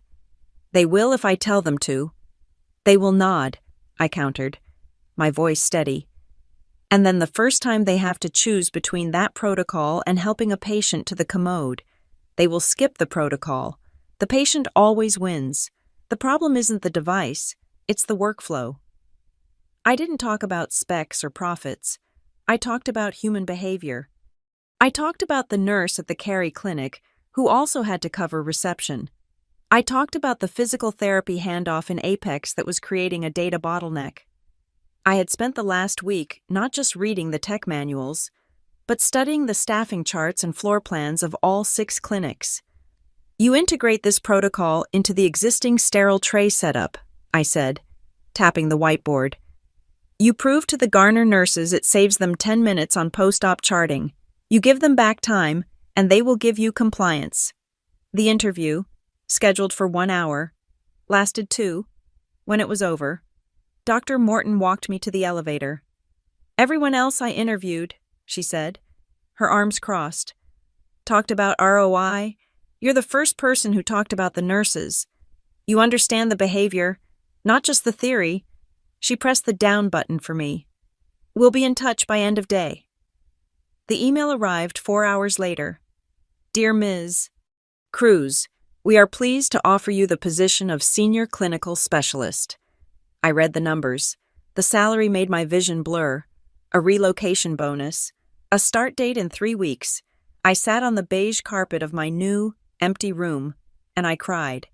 S1: "They will if I tell them to." "They will nod," I countered, my voice steady. "And then the first time they have to choose between that protocol and helping a patient to the commode, they will skip the protocol. The patient always wins. The problem isn't the device, it's the workflow." I didn't talk about specs or profits. I talked about human behavior. I talked about the nurse at the Cary Clinic, who also had to cover reception. I talked about the physical therapy handoff in Apex that was creating a data bottleneck. I had spent the last week not just reading the tech manuals, but studying the staffing charts and floor plans of all 6 clinics. "You integrate this protocol into the existing sterile tray setup," I said, tapping the whiteboard. "You prove to the Garner nurses it saves them 10 minutes on post-op charting. You give them back time, and they will give you compliance." The interview, scheduled for 1 hour, lasted 2. When it was over, Dr. Morton walked me to the elevator. "Everyone else I interviewed," she said, her arms crossed, "talked about ROI. You're the first person who talked about the nurses. You understand the behavior, not just the theory." She pressed the down button for me. "We'll be in touch by end of day." The email arrived 4 hours later. "Dear Ms. Cruz, we are pleased to offer you the position of Senior Clinical Specialist." I read the numbers. The salary made my vision blur. A relocation bonus. A start date in 3 weeks. I sat on the beige carpet of my new, empty room, and I cried.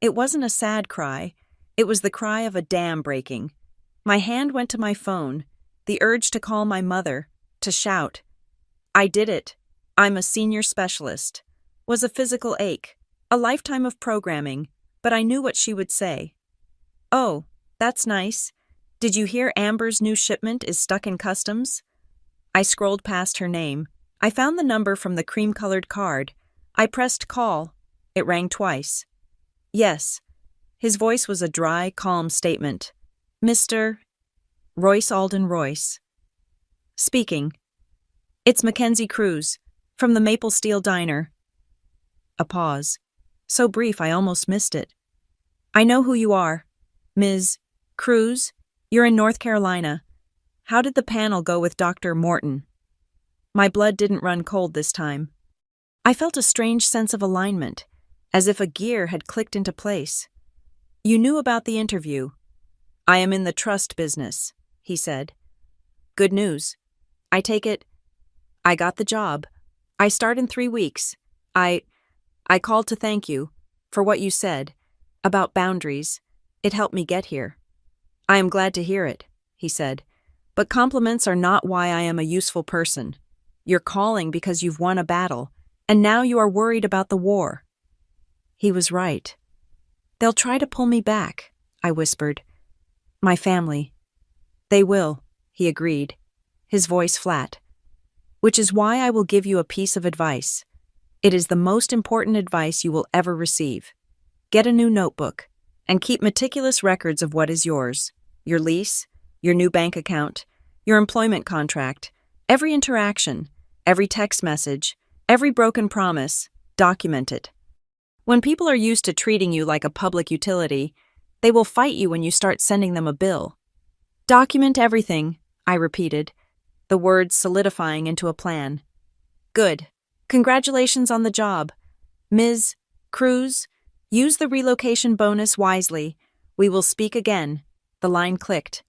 S1: It wasn't a sad cry. It was the cry of a dam breaking. My hand went to my phone, the urge to call my mother, to shout. "I did it. I'm a senior specialist." Was a physical ache, a lifetime of programming, but I knew what she would say. "Oh, that's nice. Did you hear Amber's new shipment is stuck in customs?" I scrolled past her name. I found the number from the cream-colored card. I pressed call. It rang twice. "Yes." His voice was a dry, calm statement. "Mr. Royce Alden Royce." "Speaking." "It's Mackenzie Cruz, from the Maple Steel Diner." A pause. So brief I almost missed it. "I know who you are. Ms. Cruz, you're in North Carolina. How did the panel go with Dr. Morton?" My blood didn't run cold this time. I felt a strange sense of alignment, as if a gear had clicked into place. "You knew about the interview." "I am in the trust business," he said. "Good news. I take it—" "I got the job. I start in 3 weeks. I called to thank you for what you said about boundaries. It helped me get here." "I am glad to hear it," he said. "But compliments are not why I am a useful person. You're calling because you've won a battle, and now you are worried about the war." He was right. "They'll try to pull me back," I whispered. "My family." "They will," he agreed, his voice flat. "Which is why I will give you a piece of advice. It is the most important advice you will ever receive. Get a new notebook and keep meticulous records of what is yours: your lease, your new bank account, your employment contract, every interaction, every text message, every broken promise. Document it. When people are used to treating you like a public utility, they will fight you when you start sending them a bill. Document everything, I repeated, the words solidifying into a plan. Good. Congratulations on the job. Ms. Cruz, use the relocation bonus wisely. We will speak again. The line clicked.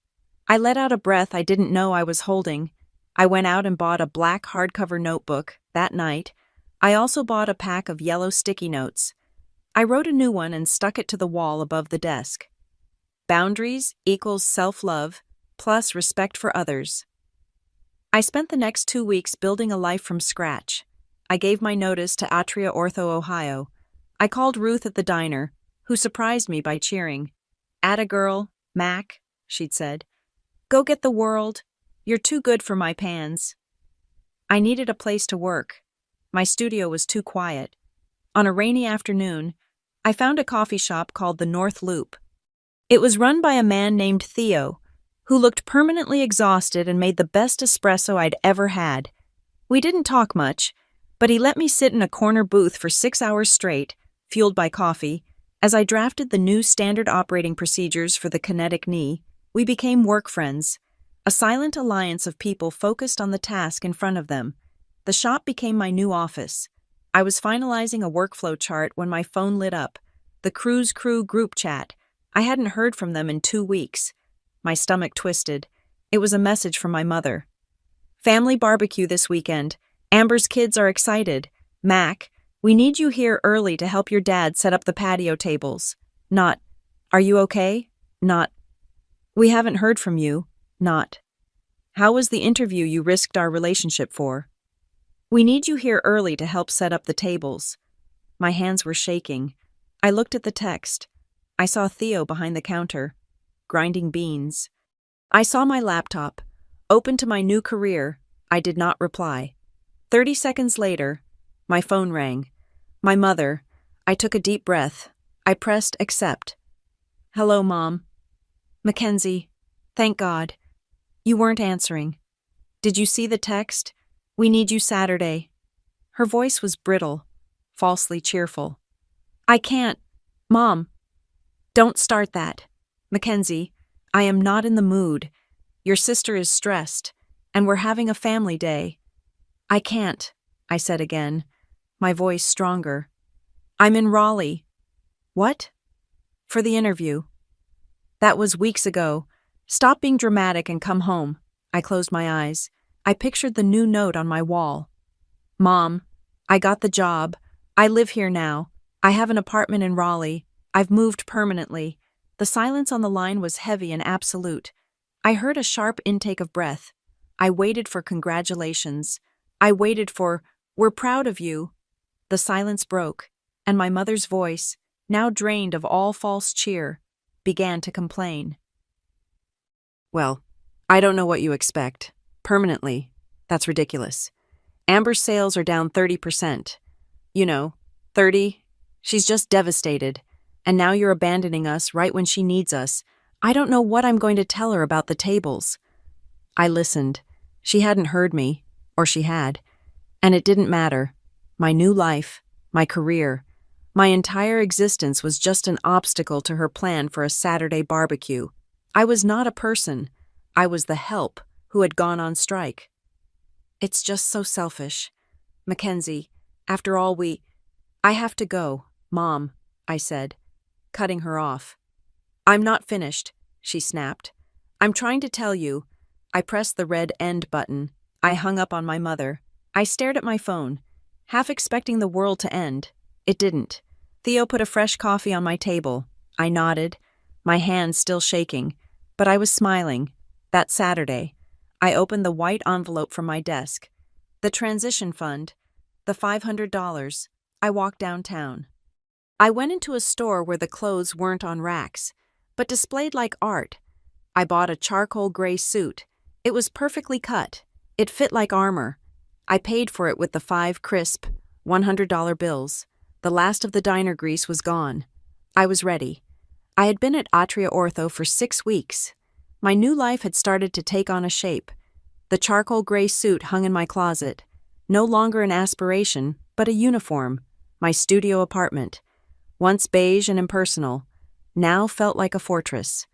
S1: I let out a breath I didn't know I was holding. I went out and bought a black hardcover notebook that night. I also bought a pack of yellow sticky notes. I wrote a new one and stuck it to the wall above the desk. Boundaries equals self-love plus respect for others. I spent the next 2 weeks building a life from scratch. I gave my notice to Atria Ortho, Ohio. I called Ruth at the diner, who surprised me by cheering. "Atta girl, Mac," she'd said. "Go get the world. You're too good for my pans." I needed a place to work. My studio was too quiet. On a rainy afternoon, I found a coffee shop called the North Loop. It was run by a man named Theo, who looked permanently exhausted and made the best espresso I'd ever had. We didn't talk much, but he let me sit in a corner booth for 6 hours straight, fueled by coffee. As I drafted the new standard operating procedures for the kinetic knee, we became work friends, a silent alliance of people focused on the task in front of them. The shop became my new office. I was finalizing a workflow chart when my phone lit up. The Cruise Crew group chat. I hadn't heard from them in 2 weeks. My stomach twisted. It was a message from my mother. "Family barbecue this weekend. Amber's kids are excited. Mac, we need you here early to help your dad set up the patio tables." Not, "Are you okay?" Not, "We haven't heard from you." Not, "How was the interview you risked our relationship for?" "We need you here early to help set up the tables." My hands were shaking. I looked at the text. I saw Theo behind the counter, grinding beans. I saw my laptop, open to my new career. I did not reply. 30 seconds later, my phone rang. My mother. I took a deep breath. I pressed accept. "Hello, Mom." "Mackenzie, thank God. You weren't answering. Did you see the text? We need you Saturday." Her voice was brittle, falsely cheerful. "I can't. Mom." "Don't start that. Mackenzie, I am not in the mood. Your sister is stressed, and we're having a family day." "I can't," I said again, my voice stronger. "I'm in Raleigh." "What?" "For the interview." "That was weeks ago. Stop being dramatic and come home." I closed my eyes. I pictured the new note on my wall. "Mom, I got the job. I live here now. I have an apartment in Raleigh. I've moved permanently." The silence on the line was heavy and absolute. I heard a sharp intake of breath. I waited for congratulations. I waited for, "We're proud of you." The silence broke, and my mother's voice, now drained of all false cheer, began to complain. "Well, I don't know what you expect. Permanently. That's ridiculous. Amber's sales are down 30%. 30. She's just devastated. And now you're abandoning us right when she needs us. I don't know what I'm going to tell her about the tables." I listened. She hadn't heard me, or she had. And it didn't matter. My new life, my career, my entire existence was just an obstacle to her plan for a Saturday barbecue. I was not a person. I was the help who had gone on strike. "It's just so selfish. Mackenzie, after all I have to go, Mom," I said, cutting her off. "I'm not finished," she snapped. "I'm trying to tell you." I pressed the red end button. I hung up on my mother. I stared at my phone, half expecting the world to end. It didn't. Theo put a fresh coffee on my table. I nodded, my hands still shaking, but I was smiling. That Saturday, I opened the white envelope from my desk. The transition fund, the $500. I walked downtown. I went into a store where the clothes weren't on racks, but displayed like art. I bought a charcoal gray suit. It was perfectly cut. It fit like armor. I paid for it with the 5 crisp $100 bills. The last of the diner grease was gone. I was ready. I had been at Atria Ortho for 6 weeks. My new life had started to take on a shape. The charcoal gray suit hung in my closet. No longer an aspiration, but a uniform. My studio apartment, once beige and impersonal, now felt like a fortress.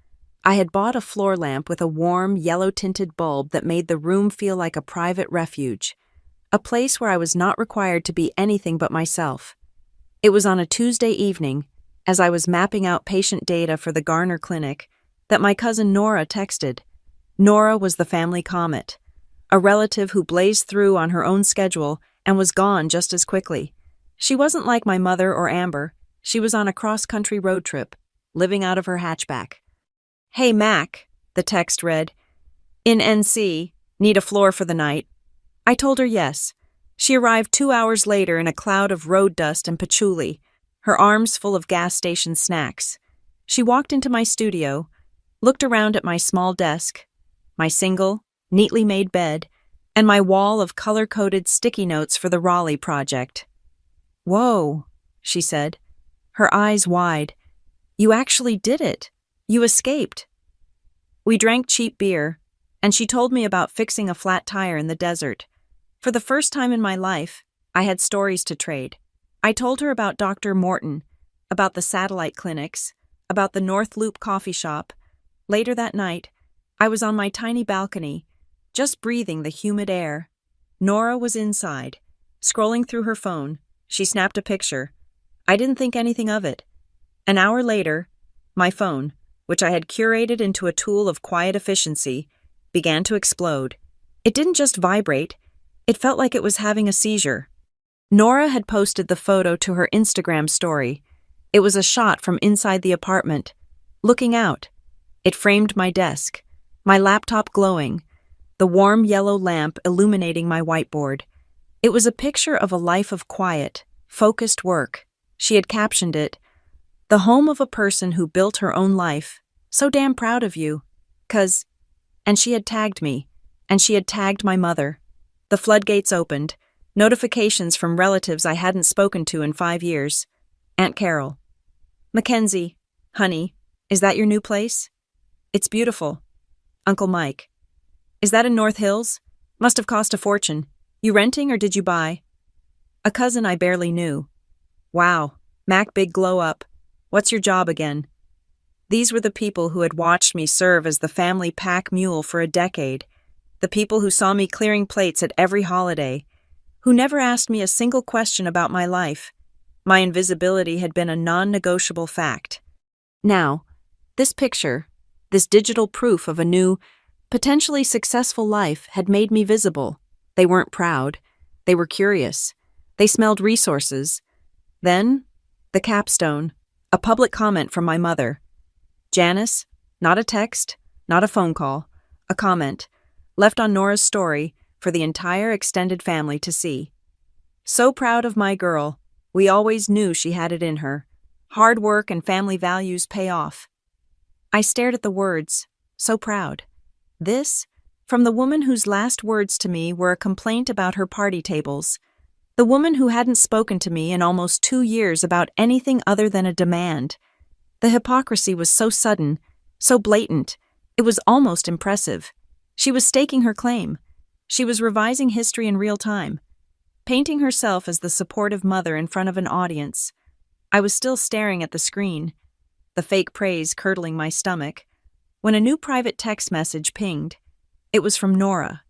S1: I had bought a floor lamp with a warm, yellow-tinted bulb that made the room feel like a private refuge, a place where I was not required to be anything but myself. It was on a Tuesday evening, as I was mapping out patient data for the Garner Clinic, that my cousin Nora texted. Nora was the family comet, a relative who blazed through on her own schedule and was gone just as quickly. She wasn't like my mother or Amber. She was on a cross-country road trip, living out of her hatchback. "Hey, Mac," the text read. "In NC, need a floor for the night?" I told her yes. She arrived 2 hours later in a cloud of road dust and patchouli, her arms full of gas station snacks. She walked into my studio, looked around at my small desk, my single, neatly made bed, and my wall of color-coded sticky notes for the Raleigh project. "Whoa," she said, her eyes wide. "You actually did it. You escaped." We drank cheap beer, and she told me about fixing a flat tire in the desert. For the first time in my life, I had stories to trade. I told her about Dr. Morton, about the satellite clinics, about the North Loop coffee shop. Later that night, I was on my tiny balcony, just breathing the humid air. Nora was inside, scrolling through her phone. She snapped a picture. I didn't think anything of it. An hour later, my phone, which I had curated into a tool of quiet efficiency, began to explode. It didn't just vibrate, it felt like it was having a seizure. Nora had posted the photo to her Instagram story. It was a shot from inside the apartment, looking out. It framed my desk, my laptop glowing, the warm yellow lamp illuminating my whiteboard. It was a picture of a life of quiet, focused work. She had captioned it, "The home of a person who built her own life. So damn proud of you. 'Cause..." And she had tagged me, and she had tagged my mother. The floodgates opened, notifications from relatives I hadn't spoken to in 5 years. Aunt Carol. "Mackenzie, honey, is that your new place?" "It's beautiful." Uncle Mike. "Is that in North Hills? Must have cost a fortune. You renting or did you buy?" A cousin I barely knew. "Wow, Mac big glow up. What's your job again?" These were the people who had watched me serve as the family pack mule for a decade, the people who saw me clearing plates at every holiday, who never asked me a single question about my life. My invisibility had been a non-negotiable fact. Now, this picture, this digital proof of a new, potentially successful life had made me visible. They weren't proud. They were curious. They smelled resources. Then, the capstone, a public comment from my mother. Janice, not a text, not a phone call, a comment, left on Nora's story for the entire extended family to see. "So proud of my girl. We always knew she had it in her. Hard work and family values pay off." I stared at the words, so proud. This, from the woman whose last words to me were a complaint about her party tables. The woman who hadn't spoken to me in almost 2 years about anything other than a demand. The hypocrisy was so sudden, so blatant, it was almost impressive. She was staking her claim. She was revising history in real time, painting herself as the supportive mother in front of an audience. I was still staring at the screen, the fake praise curdling my stomach, when a new private text message pinged. It was from Nora.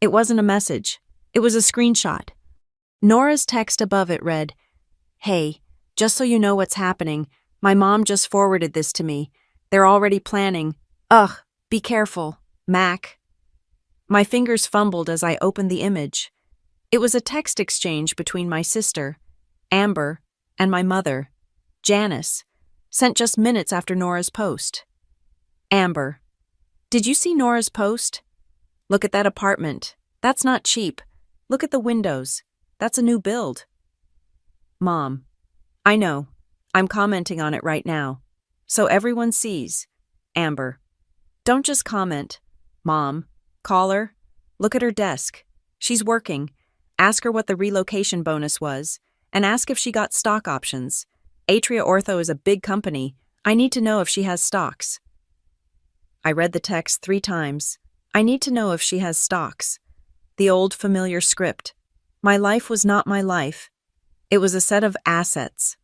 S1: It wasn't a message. It was a screenshot. Nora's text above it read, "Hey, just so you know what's happening, my mom just forwarded this to me. They're already planning. Ugh, be careful, Mac." My fingers fumbled as I opened the image. It was a text exchange between my sister, Amber, and my mother, Janice, sent just minutes after Nora's post. Amber. "Did you see Nora's post? Look at that apartment. That's not cheap. Look at the windows. That's a new build." Mom. "I know. I'm commenting on it right now. So everyone sees." Amber. "Don't just comment. Mom. Call her. Look at her desk. She's working. Ask her what the relocation bonus was, and ask if she got stock options. Atria Ortho is a big company. I need to know if she has stocks. I read the text 3 times. I need to know if she has stocks. The old familiar script. My life was not my life. It was a set of assets.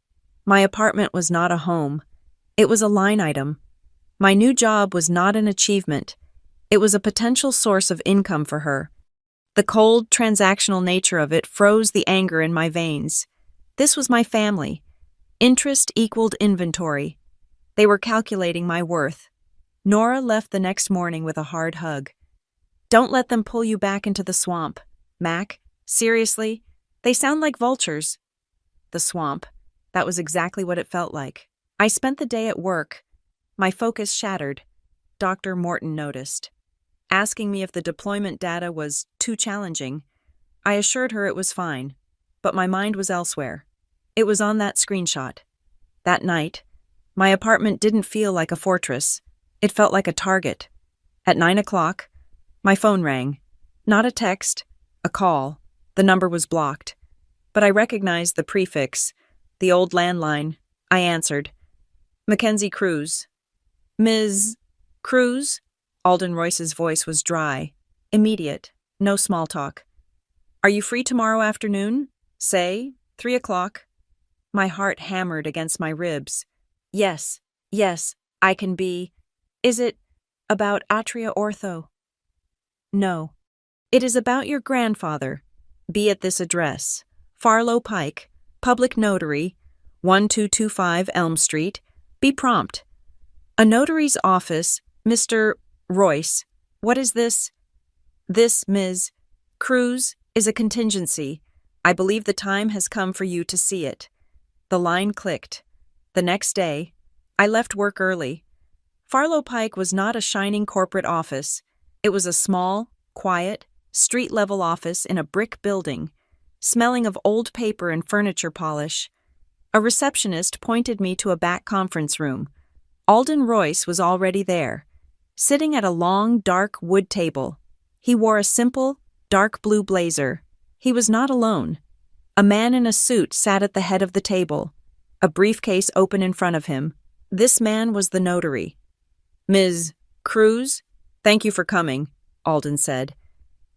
S1: My apartment was not a home. It was a line item. My new job was not an achievement. It was a potential source of income for her. The cold, transactional nature of it froze the anger in my veins. This was my family. Interest equaled inventory. They were calculating my worth. Nora left the next morning with a hard hug. Don't let them pull you back into the swamp, Mac. Seriously, they sound like vultures. The swamp. That was exactly what it felt like. I spent the day at work. My focus shattered. Dr. Morton noticed. Asking me if the deployment data was too challenging, I assured her it was fine, but my mind was elsewhere. It was on that screenshot. That night, my apartment didn't feel like a fortress. It felt like a target. At 9 o'clock, my phone rang. Not a text, a call. The number was blocked. But I recognized the prefix, the old landline. I answered. Mackenzie Cruz. Ms. Cruz? Alden Royce's voice was dry, immediate, no small talk. Are you free tomorrow afternoon? Say, 3 o'clock. My heart hammered against my ribs. Yes, I can be. Is it about Atria Ortho? No. It is about your grandfather. Be at this address. Farlow Pike, Public Notary, 1225 Elm Street. Be prompt. A notary's office, Mr. Royce. What is this? This, Ms. Cruz, is a contingency. I believe the time has come for you to see it. The line clicked. The next day, I left work early. Farlow Pike was not a shining corporate office. It was a small, quiet, street-level office in a brick building, smelling of old paper and furniture polish. A receptionist pointed me to a back conference room. Alden Royce was already there, sitting at a long, dark wood table. He wore a simple, dark blue blazer. He was not alone. A man in a suit sat at the head of the table, a briefcase open in front of him. This man was the notary. Ms. Cruz, thank you for coming, Alden said,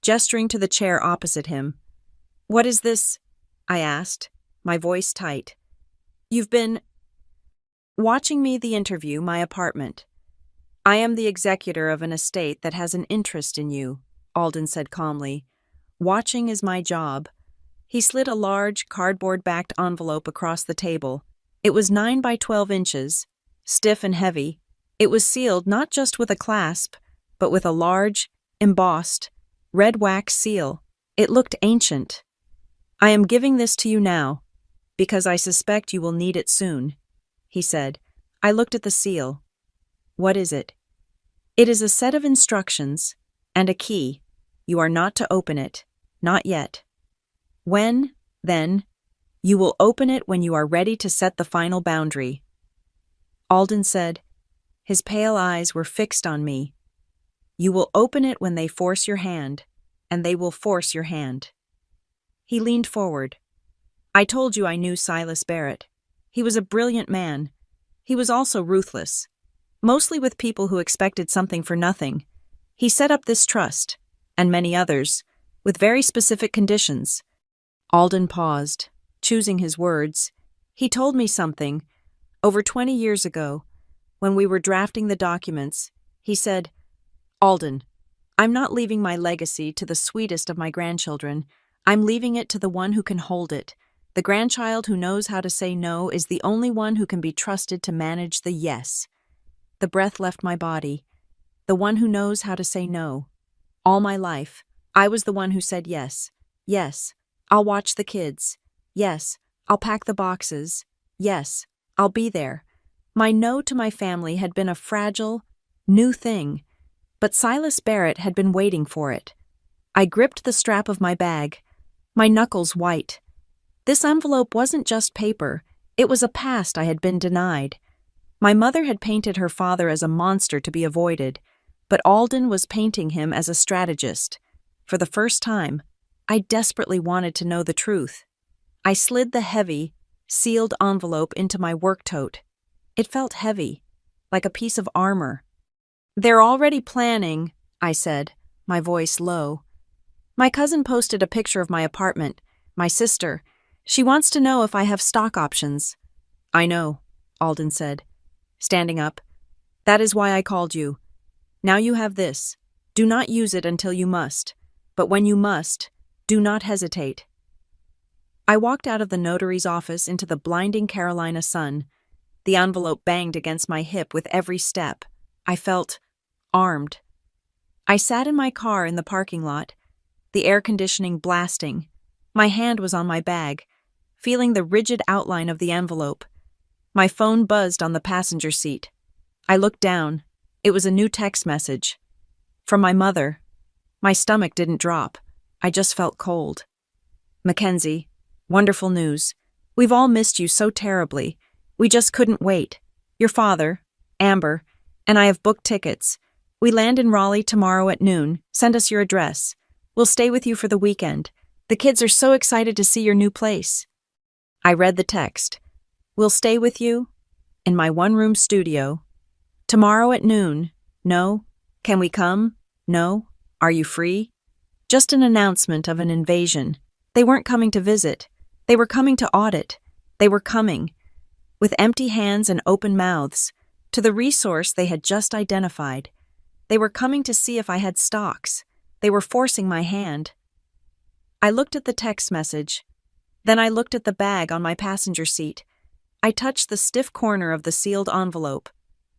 S1: gesturing to the chair opposite him. What is this? I asked, my voice tight. You've been watching me the interview, my apartment. I am the executor of an estate that has an interest in you, Alden said calmly. Watching is my job. He slid a large, cardboard-backed envelope across the table. It was 9 by 12 inches, stiff and heavy. It was sealed not just with a clasp, but with a large, embossed, red wax seal. It looked ancient. I am giving this to you now, because I suspect you will need it soon, he said. I looked at the seal. What is it? It is a set of instructions and a key. You are not to open it, not yet. When, then, you will open it when you are ready to set the final boundary. Alden said. His pale eyes were fixed on me. You will open it when they force your hand, and they will force your hand. He leaned forward. I told you I knew Silas Barrett. He was a brilliant man. He was also ruthless, mostly with people who expected something for nothing. He set up this trust, and many others, with very specific conditions. Alden paused, choosing his words. He told me something. Over 20 years ago, when we were drafting the documents, he said, Alden, I'm not leaving my legacy to the sweetest of my grandchildren. I'm leaving it to the one who can hold it. The grandchild who knows how to say no is the only one who can be trusted to manage the yes. The breath left my body. The one who knows how to say no. All my life, I was the one who said yes. Yes, I'll watch the kids. Yes, I'll pack the boxes. Yes, I'll be there. My no to my family had been a fragile, new thing, but Silas Barrett had been waiting for it. I gripped the strap of my bag, my knuckles white. This envelope wasn't just paper, it was a past I had been denied. My mother had painted her father as a monster to be avoided, but Alden was painting him as a strategist. For the first time, I desperately wanted to know the truth. I slid the heavy, sealed envelope into my work tote. It felt heavy, like a piece of armor. "They're already planning," I said, my voice low. "My cousin posted a picture of my apartment, my sister. She wants to know if I have stock options." "I know," Alden said, standing up. "That is why I called you. Now you have this. Do not use it until you must. But when you must, do not hesitate." I walked out of the notary's office into the blinding Carolina sun. The envelope banged against my hip with every step. I felt armed. I sat in my car in the parking lot, the air conditioning blasting. My hand was on my bag, feeling the rigid outline of the envelope. My phone buzzed on the passenger seat. I looked down. It was a new text message. From my mother. My stomach didn't drop. I just felt cold. "Mackenzie, wonderful news. We've all missed you so terribly. We just couldn't wait. Your father, Amber, and I have booked tickets. We land in Raleigh tomorrow at noon. Send us your address. We'll stay with you for the weekend. The kids are so excited to see your new place." I read the text. "We'll stay with you in my one-room studio. Tomorrow at noon. No. Can we come? No. Are you free?" Just an announcement of an invasion. They weren't coming to visit. They were coming to audit. They were coming, with empty hands and open mouths, to the resource they had just identified. They were coming to see if I had stocks. They were forcing my hand. I looked at the text message. Then I looked at the bag on my passenger seat. I touched the stiff corner of the sealed envelope.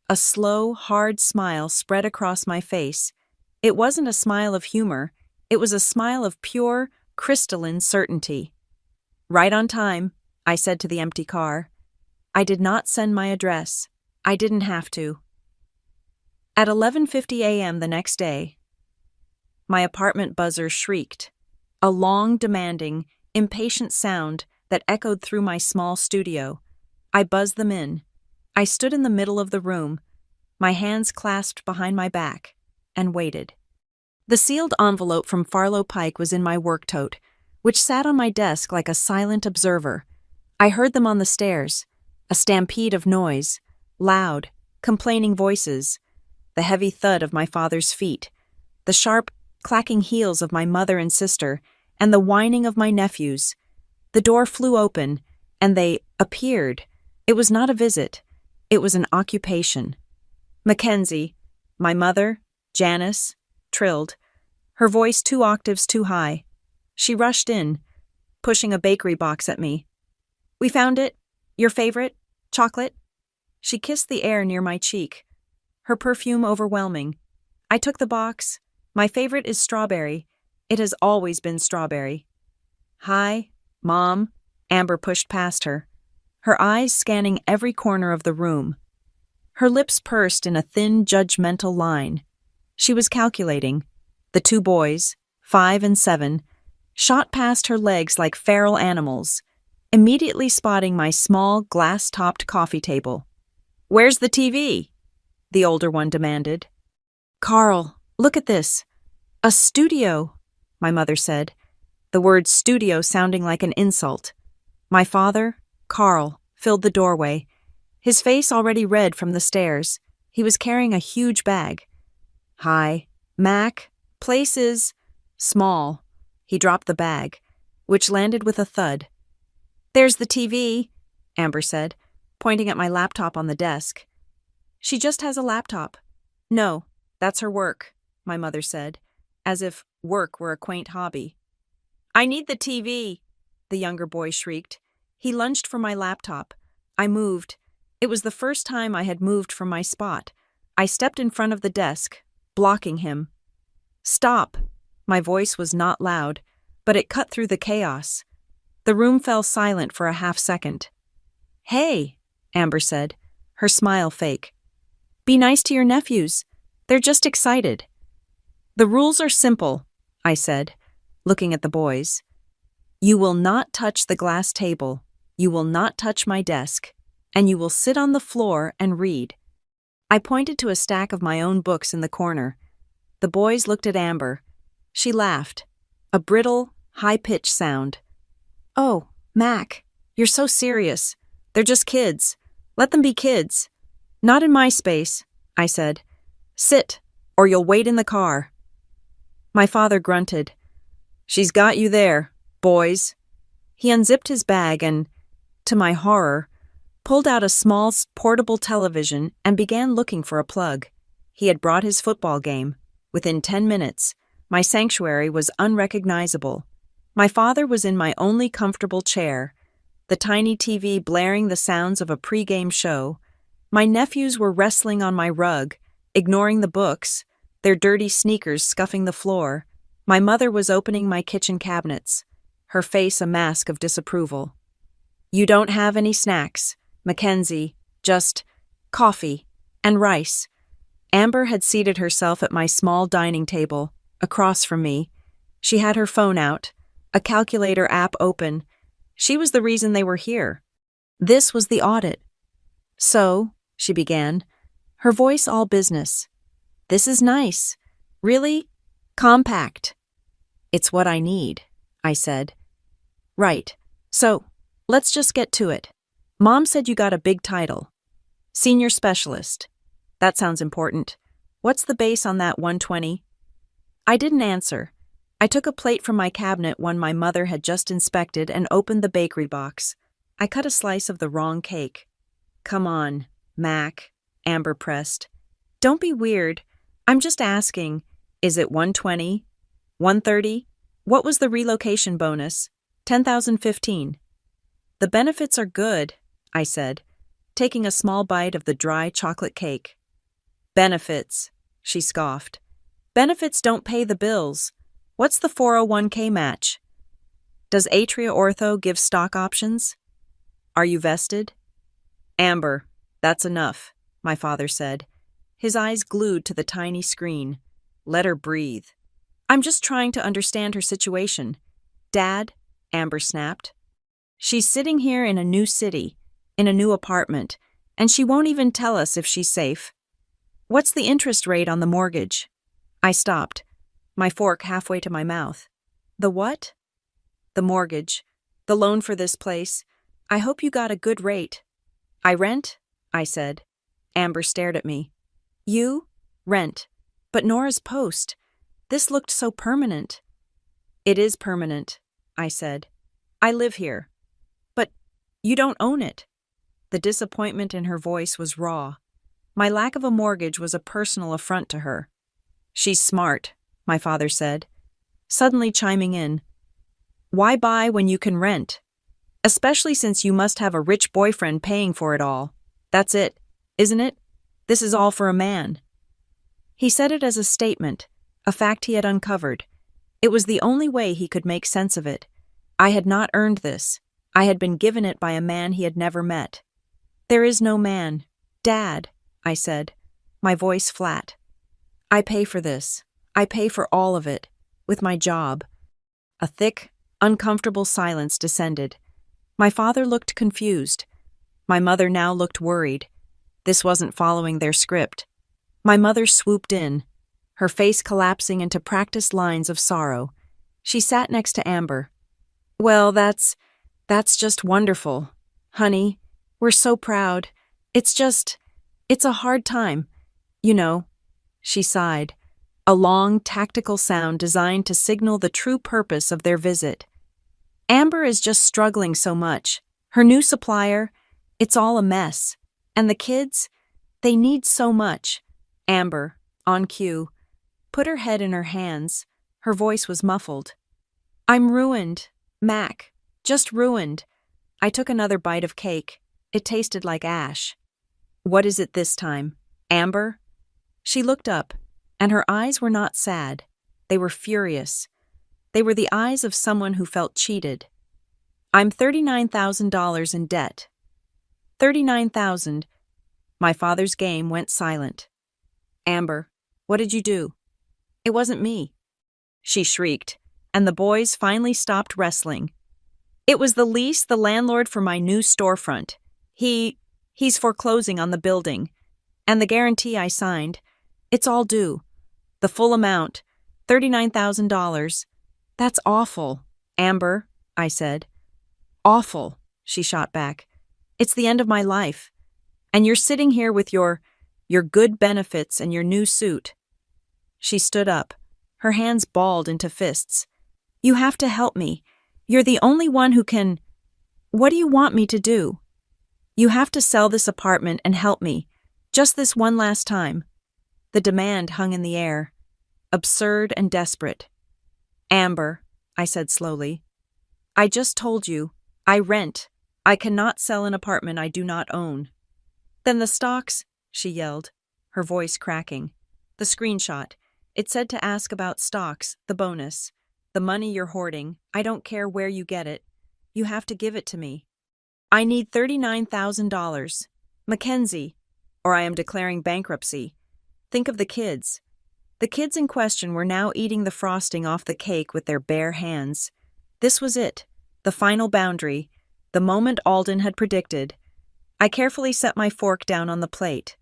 S1: A slow, hard smile spread across my face. It wasn't a smile of humor. It was a smile of pure, crystalline certainty. "Right on time," I said to the empty car. I did not send my address. I didn't have to. At 11:50 a.m. the next day, my apartment buzzer shrieked, a long, demanding, impatient sound that echoed through my small studio. I buzzed them in. I stood in the middle of the room, my hands clasped behind my back, and waited. The sealed envelope from Farlow Pike was in my work tote, which sat on my desk like a silent observer. I heard them on the stairs, a stampede of noise, loud, complaining voices, the heavy thud of my father's feet, the sharp, clacking heels of my mother and sister, and the whining of my nephews. The door flew open, and they appeared. It was not a visit. It was an occupation. Mackenzie, my mother, Janice, trilled, her voice 2 octaves too high. She rushed in, pushing a bakery box at me. "We found it. Your favorite? Chocolate?" She kissed the air near my cheek, her perfume overwhelming. I took the box. "My favorite is strawberry. It has always been strawberry." "Hi, Mom." Amber pushed past her, her eyes scanning every corner of the room. Her lips pursed in a thin, judgmental line. She was calculating. The 2 boys, 5 and 7, shot past her legs like feral animals, immediately spotting my small, glass-topped coffee table. "Where's the TV?" the older one demanded. "Carl, look at this. A studio," my mother said, the word studio sounding like an insult. My father, Carl, filled the doorway, his face already red from the stairs. He was carrying a huge bag. "Hi, Mac, place is small." He dropped the bag, which landed with a thud. "There's the TV," Amber said, pointing at my laptop on the desk. "She just has a laptop." "No, that's her work," my mother said, as if work were a quaint hobby. "I need the TV," the younger boy shrieked. He lunged for my laptop. I moved. It was the first time I had moved from my spot. I stepped in front of the desk, blocking him. "Stop!" My voice was not loud, but it cut through the chaos. The room fell silent for a half-second. "Hey," Amber said, her smile fake. "Be nice to your nephews. They're just excited." "The rules are simple," I said, looking at the boys. "You will not touch the glass table. You will not touch my desk. And you will sit on the floor and read." I pointed to a stack of my own books in the corner. The boys looked at Amber. She laughed, a brittle, high-pitched sound. "Oh, Mac," You're so serious. They're just kids. Let them be kids. Not in my space, I said. Sit, or you'll wait in the car. My father grunted. She's got you there, boys. He unzipped his bag and, to my horror, pulled out a small portable television and began looking for a plug. He had brought his football game. Within 10 minutes, my sanctuary was unrecognizable. My father was in my only comfortable chair, the tiny TV blaring the sounds of a pre-game show. My nephews were wrestling on my rug, ignoring the books, their dirty sneakers scuffing the floor. My mother was opening my kitchen cabinets, her face a mask of disapproval. You don't have any snacks, Mackenzie, just coffee and rice. Amber had seated herself at my small dining table, across from me. She had her phone out, a calculator app open. She was the reason they were here. This was the audit. So, she began, her voice all business. This is nice. Really? Compact. It's what I need, I said. Right. So, let's just get to it. Mom said you got a big title. Senior specialist. That sounds important. What's the base on that 120? I didn't answer. I took a plate from my cabinet one my mother had just inspected and opened the bakery box. I cut a slice of the wrong cake. Come on, Mac, Amber pressed. Don't be weird. I'm just asking, is it 120? 130? What was the relocation bonus? 10,015. The benefits are good, I said, taking a small bite of the dry chocolate cake. Benefits, she scoffed. Benefits don't pay the bills. What's the 401k match? Does Atria Ortho give stock options? Are you vested? Amber, that's enough, my father said, his eyes glued to the tiny screen. Let her breathe. I'm just trying to understand her situation. Dad, Amber snapped. She's sitting here in a new city, in a new apartment, and she won't even tell us if she's safe. What's the interest rate on the mortgage? I stopped, my fork halfway to my mouth. The what? The mortgage. The loan for this place. I hope you got a good rate. I rent? I said. Amber stared at me. You? Rent. But Nora's post. This looked so permanent. It is permanent, I said. I live here. But you don't own it. The disappointment in her voice was raw. My lack of a mortgage was a personal affront to her. She's smart, my father said, suddenly chiming in. Why buy when you can rent? Especially since you must have a rich boyfriend paying for it all. That's it, isn't it? This is all for a man. He said it as a statement, a fact he had uncovered. It was the only way he could make sense of it. I had not earned this. I had been given it by a man he had never met. There is no man. Dad, I said, my voice flat. I pay for this. I pay for all of it, with my job. A thick, uncomfortable silence descended. My father looked confused. My mother now looked worried. This wasn't following their script. My mother swooped in, her face collapsing into practiced lines of sorrow. She sat next to Amber. Well, that's just wonderful. Honey, we're so proud. It's a hard time. You know, she sighed, a long, tactical sound designed to signal the true purpose of their visit. Amber is just struggling so much. Her new supplier, it's all a mess. And the kids, they need so much. Amber, on cue, put her head in her hands. Her voice was muffled. I'm ruined, Mac, just ruined. I took another bite of cake. It tasted like ash. What is it this time, Amber? She looked up, and her eyes were not sad. They were furious. They were the eyes of someone who felt cheated. I'm $39,000 in debt. 39,000. My father's game went silent. Amber, what did you do? It wasn't me. She shrieked, and the boys finally stopped wrestling. It was the lease the landlord for my new storefront. He's foreclosing on the building. And the guarantee I signed, it's all due. The full amount, $39,000. That's awful, Amber, I said. Awful, she shot back. It's the end of my life. And you're sitting here with your good benefits and your new suit. She stood up, her hands balled into fists. You have to help me. You're the only one who can. What do you want me to do? You have to sell this apartment and help me. Just this one last time. The demand hung in the air. Absurd and desperate. Amber, I said slowly. I just told you. I rent. I cannot sell an apartment I do not own. Then the stocks, she yelled, her voice cracking. The screenshot. It said to ask about stocks, the bonus. The money you're hoarding, I don't care where you get it. You have to give it to me. I need $39,000. Mackenzie, or I am declaring bankruptcy. Think of the kids. The kids in question were now eating the frosting off the cake with their bare hands. This was it, the final boundary, the moment Alden had predicted. I carefully set my fork down on the plate.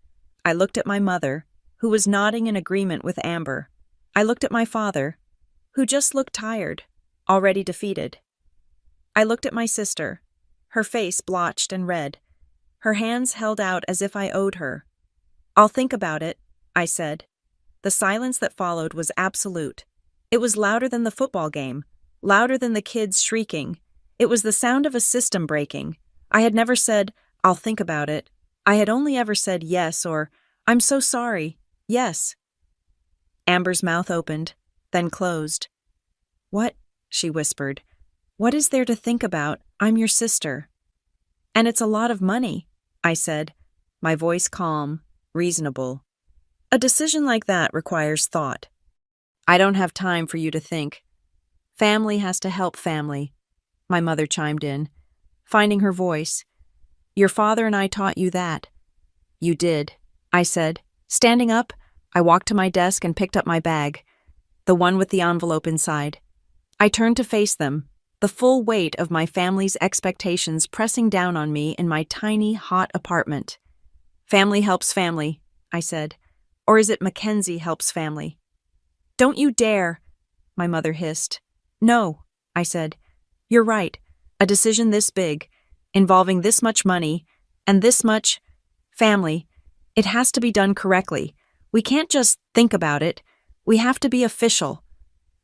S1: I looked at my mother, who was nodding in agreement with Amber. I looked at my father, who just looked tired, already defeated. I looked at my sister, her face blotched and red, her hands held out as if I owed her. I'll think about it, I said. The silence that followed was absolute. It was louder than the football game, louder than the kids shrieking. It was the sound of a system breaking. I had never said, I'll think about it. I had only ever said yes or, I'm so sorry, yes. Amber's mouth opened, then closed. What? She whispered. What is there to think about? I'm your sister. And it's a lot of money, I said, my voice calm, reasonable. A decision like that requires thought. I don't have time for you to think. Family has to help family, my mother chimed in, finding her voice. Your father and I taught you that. You did, I said. Standing up, I walked to my desk and picked up my bag, the one with the envelope inside. I turned to face them, the full weight of my family's expectations pressing down on me in my tiny, hot apartment. Family helps family, I said. Or is it Mackenzie helps family? Don't you dare, my mother hissed. No, I said. You're right. A decision this big, involving this much money, and this much family, it has to be done correctly. We can't just think about it. We have to be official.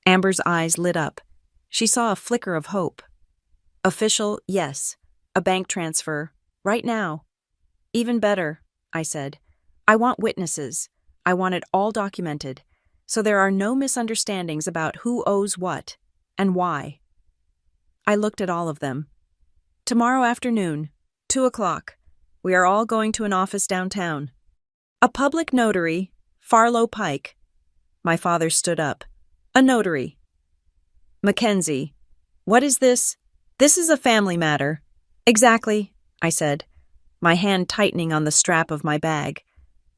S1: Amber's eyes lit up. She saw a flicker of hope. Official, yes. A bank transfer. Right now. Even better, I said. I want witnesses. I want it all documented, so there are no misunderstandings about who owes what and why. I looked at all of them. Tomorrow afternoon, 2:00, we are all going to an office downtown. A public notary, Farlow Pike. My father stood up. A notary. Mackenzie, what is this? This is a family matter. Exactly, I said, my hand tightening on the strap of my bag,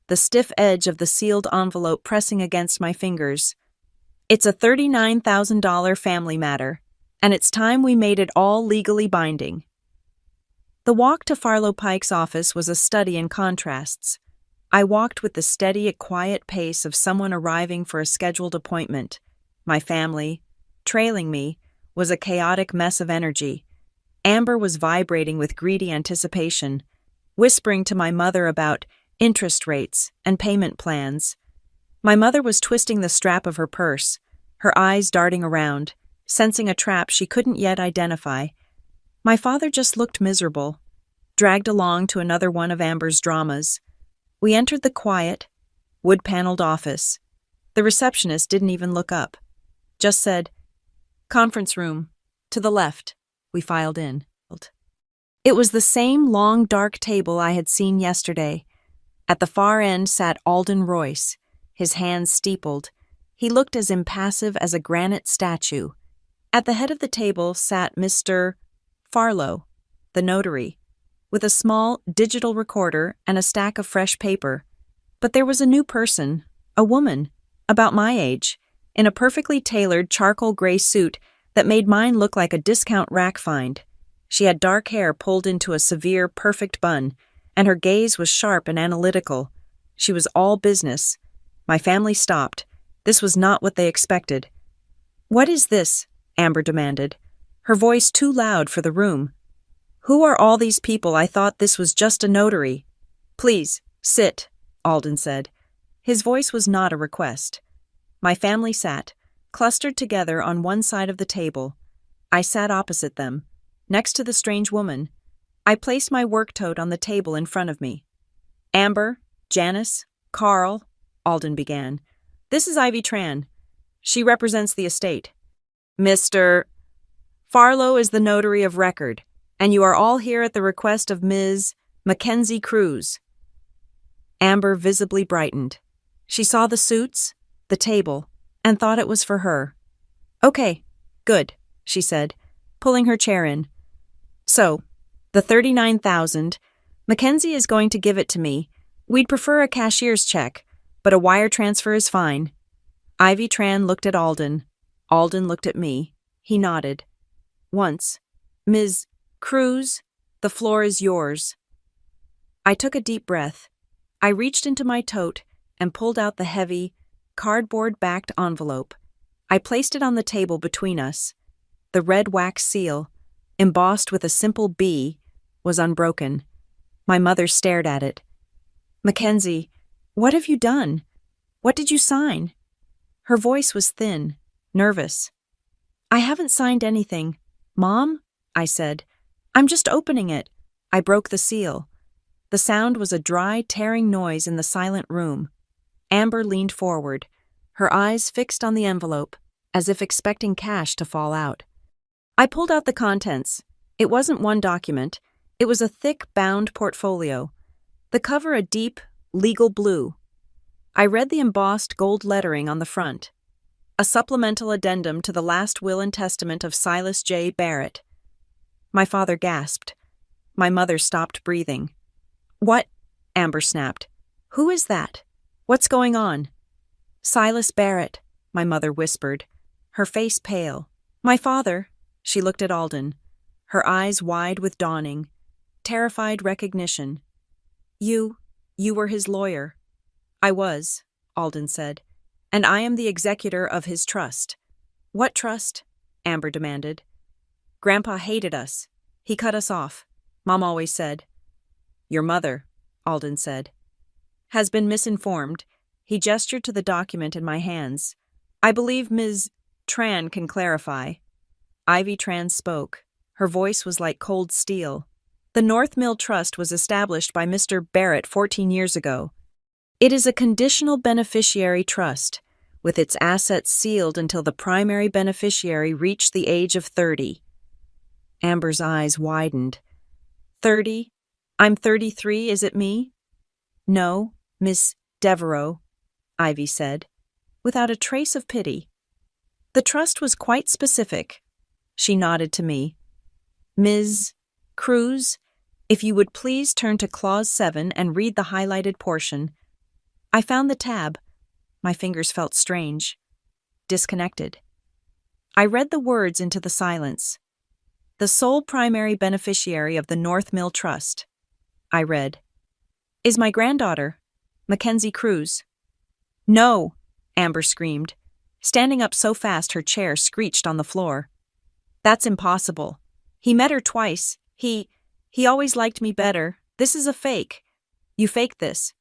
S1: the stiff edge of the sealed envelope pressing against my fingers. It's a $39,000 family matter, and it's time we made it all legally binding. The walk to Farlow Pike's office was a study in contrasts. I walked with the steady, quiet pace of someone arriving for a scheduled appointment. My family, trailing me, was a chaotic mess of energy. Amber was vibrating with greedy anticipation, whispering to my mother about interest rates and payment plans. My mother was twisting the strap of her purse, her eyes darting around, sensing a trap she couldn't yet identify. My father just looked miserable, dragged along to another one of Amber's dramas. We entered the quiet, wood-paneled office. The receptionist didn't even look up, just said, "Conference room, to the left." We filed in. It was the same long, dark table I had seen yesterday. At the far end sat Alden Royce, his hands steepled. He looked as impassive as a granite statue. At the head of the table sat Mr. Farlow, the notary, with a small digital recorder and a stack of fresh paper. But there was a new person, a woman, about my age, in a perfectly tailored charcoal gray suit that made mine look like a discount rack find. She had dark hair pulled into a severe, perfect bun, and her gaze was sharp and analytical. She was all business. My family stopped. This was not what they expected. "What is this?" Amber demanded, her voice too loud for the room. Who are all these people? I thought this was just a notary. Please, sit, Alden said. His voice was not a request. My family sat, clustered together on one side of the table. I sat opposite them, next to the strange woman. I placed my work tote on the table in front of me. Amber, Janice, Carl, Alden began. This is Ivy Tran. She represents the estate. Mr. Farlow is the notary of record, and you are all here at the request of Ms. Mackenzie Cruz. Amber visibly brightened. She saw the suits, the table, and thought it was for her. Okay, good, she said, pulling her chair in. So, the $39,000, Mackenzie is going to give it to me. We'd prefer a cashier's check, but a wire transfer is fine. Ivy Tran looked at Alden. Alden looked at me. He nodded. Once, Ms. Cruz, the floor is yours. I took a deep breath. I reached into my tote and pulled out the heavy, cardboard-backed envelope. I placed it on the table between us. The red wax seal, embossed with a simple B, was unbroken. My mother stared at it. Mackenzie, what have you done? What did you sign? Her voice was thin, nervous. I haven't signed anything. Mom, I said. I'm just opening it. I broke the seal. The sound was a dry, tearing noise in the silent room. Amber leaned forward, her eyes fixed on the envelope, as if expecting cash to fall out. I pulled out the contents. It wasn't one document. It was a thick, bound portfolio. The cover a deep, legal blue. I read the embossed gold lettering on the front. A supplemental addendum to the last will and testament of Silas J. Barrett. My father gasped. My mother stopped breathing. What? Amber snapped. Who is that? What's going on? Silas Barrett, my mother whispered, her face pale. My father. She looked at Alden, her eyes wide with dawning, terrified recognition. You were his lawyer. I was, Alden said, and I am the executor of his trust. What trust? Amber demanded. Grandpa hated us. He cut us off, Mom always said. Your mother, Alden said, has been misinformed. He gestured to the document in my hands. I believe Ms. Tran can clarify. Ivy Tran spoke. Her voice was like cold steel. The North Mill Trust was established by Mr. Barrett 14 years ago. It is a conditional beneficiary trust, with its assets sealed until the primary beneficiary reached the age of 30. Amber's eyes widened. 30? I'm 33, is it me? No, Miss Devereaux, Ivy said, without a trace of pity. The trust was quite specific. She nodded to me. Ms. Cruz, if you would please turn to Clause 7 and read the highlighted portion. I found the tab. My fingers felt strange. Disconnected. I read the words into the silence. The sole primary beneficiary of the North Mill Trust, I read, is my granddaughter, Mackenzie Cruz. No, Amber screamed, standing up so fast her chair screeched on the floor. That's impossible. He met her twice. He always liked me better. This is a fake. You faked this.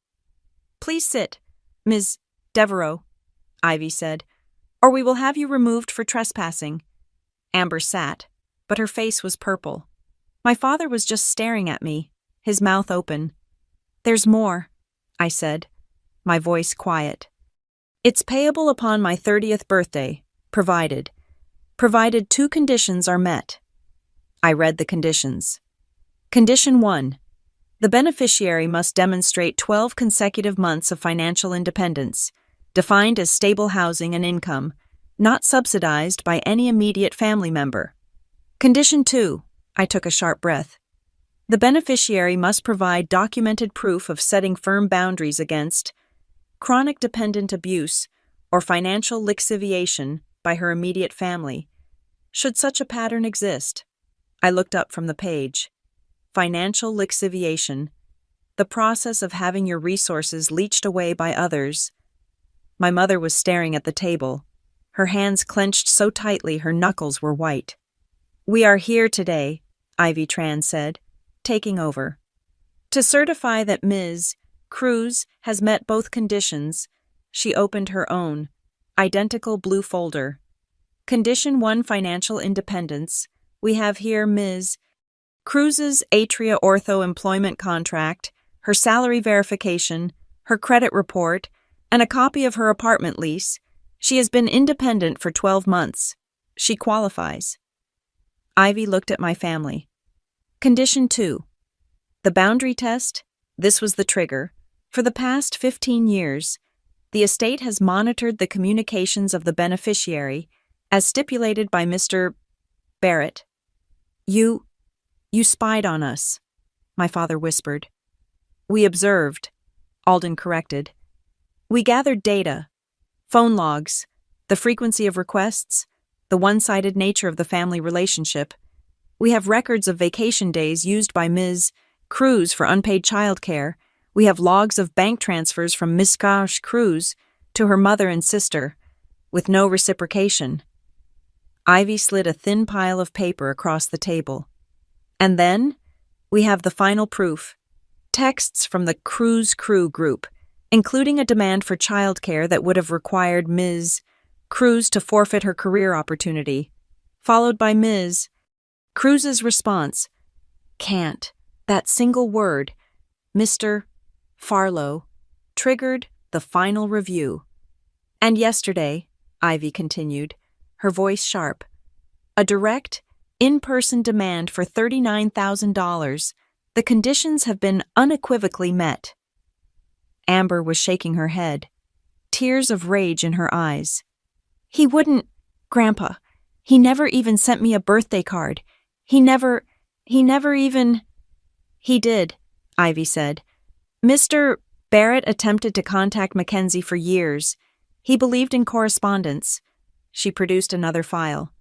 S1: Please sit, Ms. Devereaux, Ivy said, or we will have you removed for trespassing. Amber sat, but her face was purple. My father was just staring at me, his mouth open. There's more, I said, my voice quiet. It's payable upon my 30th birthday, provided 2 conditions are met. I read the conditions. Condition 1. The beneficiary must demonstrate 12 consecutive months of financial independence, defined as stable housing and income, not subsidized by any immediate family member. Condition 2. I took a sharp breath. The beneficiary must provide documented proof of setting firm boundaries against chronic dependent abuse or financial lixiviation by her immediate family, should such a pattern exist. I looked up from the page. Financial lixiviation, the process of having your resources leached away by others. My mother was staring at the table, her hands clenched so tightly her knuckles were white. We are here today, Ivy Tran said, taking over. To certify that Ms. Cruz has met both conditions, she opened her own, identical blue folder. Condition 1, financial independence. We have here Ms. Cruz's Atria Ortho employment contract, her salary verification, her credit report, and a copy of her apartment lease. She has been independent for 12 months. She qualifies. Ivy looked at my family. Condition 2. The boundary test. This was the trigger. For the past 15 years, the estate has monitored the communications of the beneficiary, as stipulated by Mr. Barrett. You spied on us, my father whispered. We observed, Alden corrected. We gathered data, phone logs, the frequency of requests, the one-sided nature of the family relationship. We have records of vacation days used by Ms. Cruz for unpaid childcare. We have logs of bank transfers from Ms. Cruz to her mother and sister, with no reciprocation. Ivy slid a thin pile of paper across the table. And then, we have the final proof. Texts from the Cruz Crew group, including a demand for childcare that would have required Ms. Cruz to forfeit her career opportunity, followed by Ms. Cruz's response, can't. That single word, Mr. Farlow, triggered the final review. And yesterday, Ivy continued, her voice sharp, a direct, in-person demand for $39,000. The conditions have been unequivocally met. Amber was shaking her head, tears of rage in her eyes. He wouldn't, Grandpa. He never even sent me a birthday card. He never even... He did, Ivy said. Mr. Barrett attempted to contact Mackenzie for years. He believed in correspondence. She produced another file.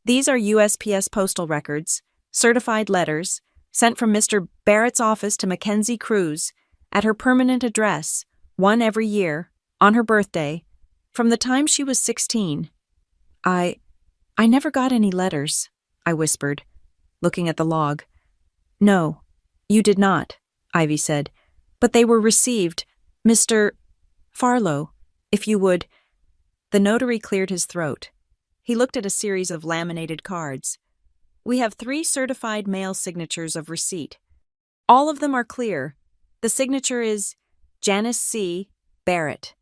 S1: These are USPS postal records, certified letters, sent from Mr. Barrett's office to Mackenzie Cruz, at her permanent address, one every year, on her birthday, from the time she was 16. I never got any letters, I whispered, looking at the log. No, you did not, Ivy said, but they were received. Mr. Farlow, if you would. The notary cleared his throat. He looked at a series of laminated cards. We have 3 certified mail signatures of receipt. All of them are clear. The signature is Janice C. Barrett.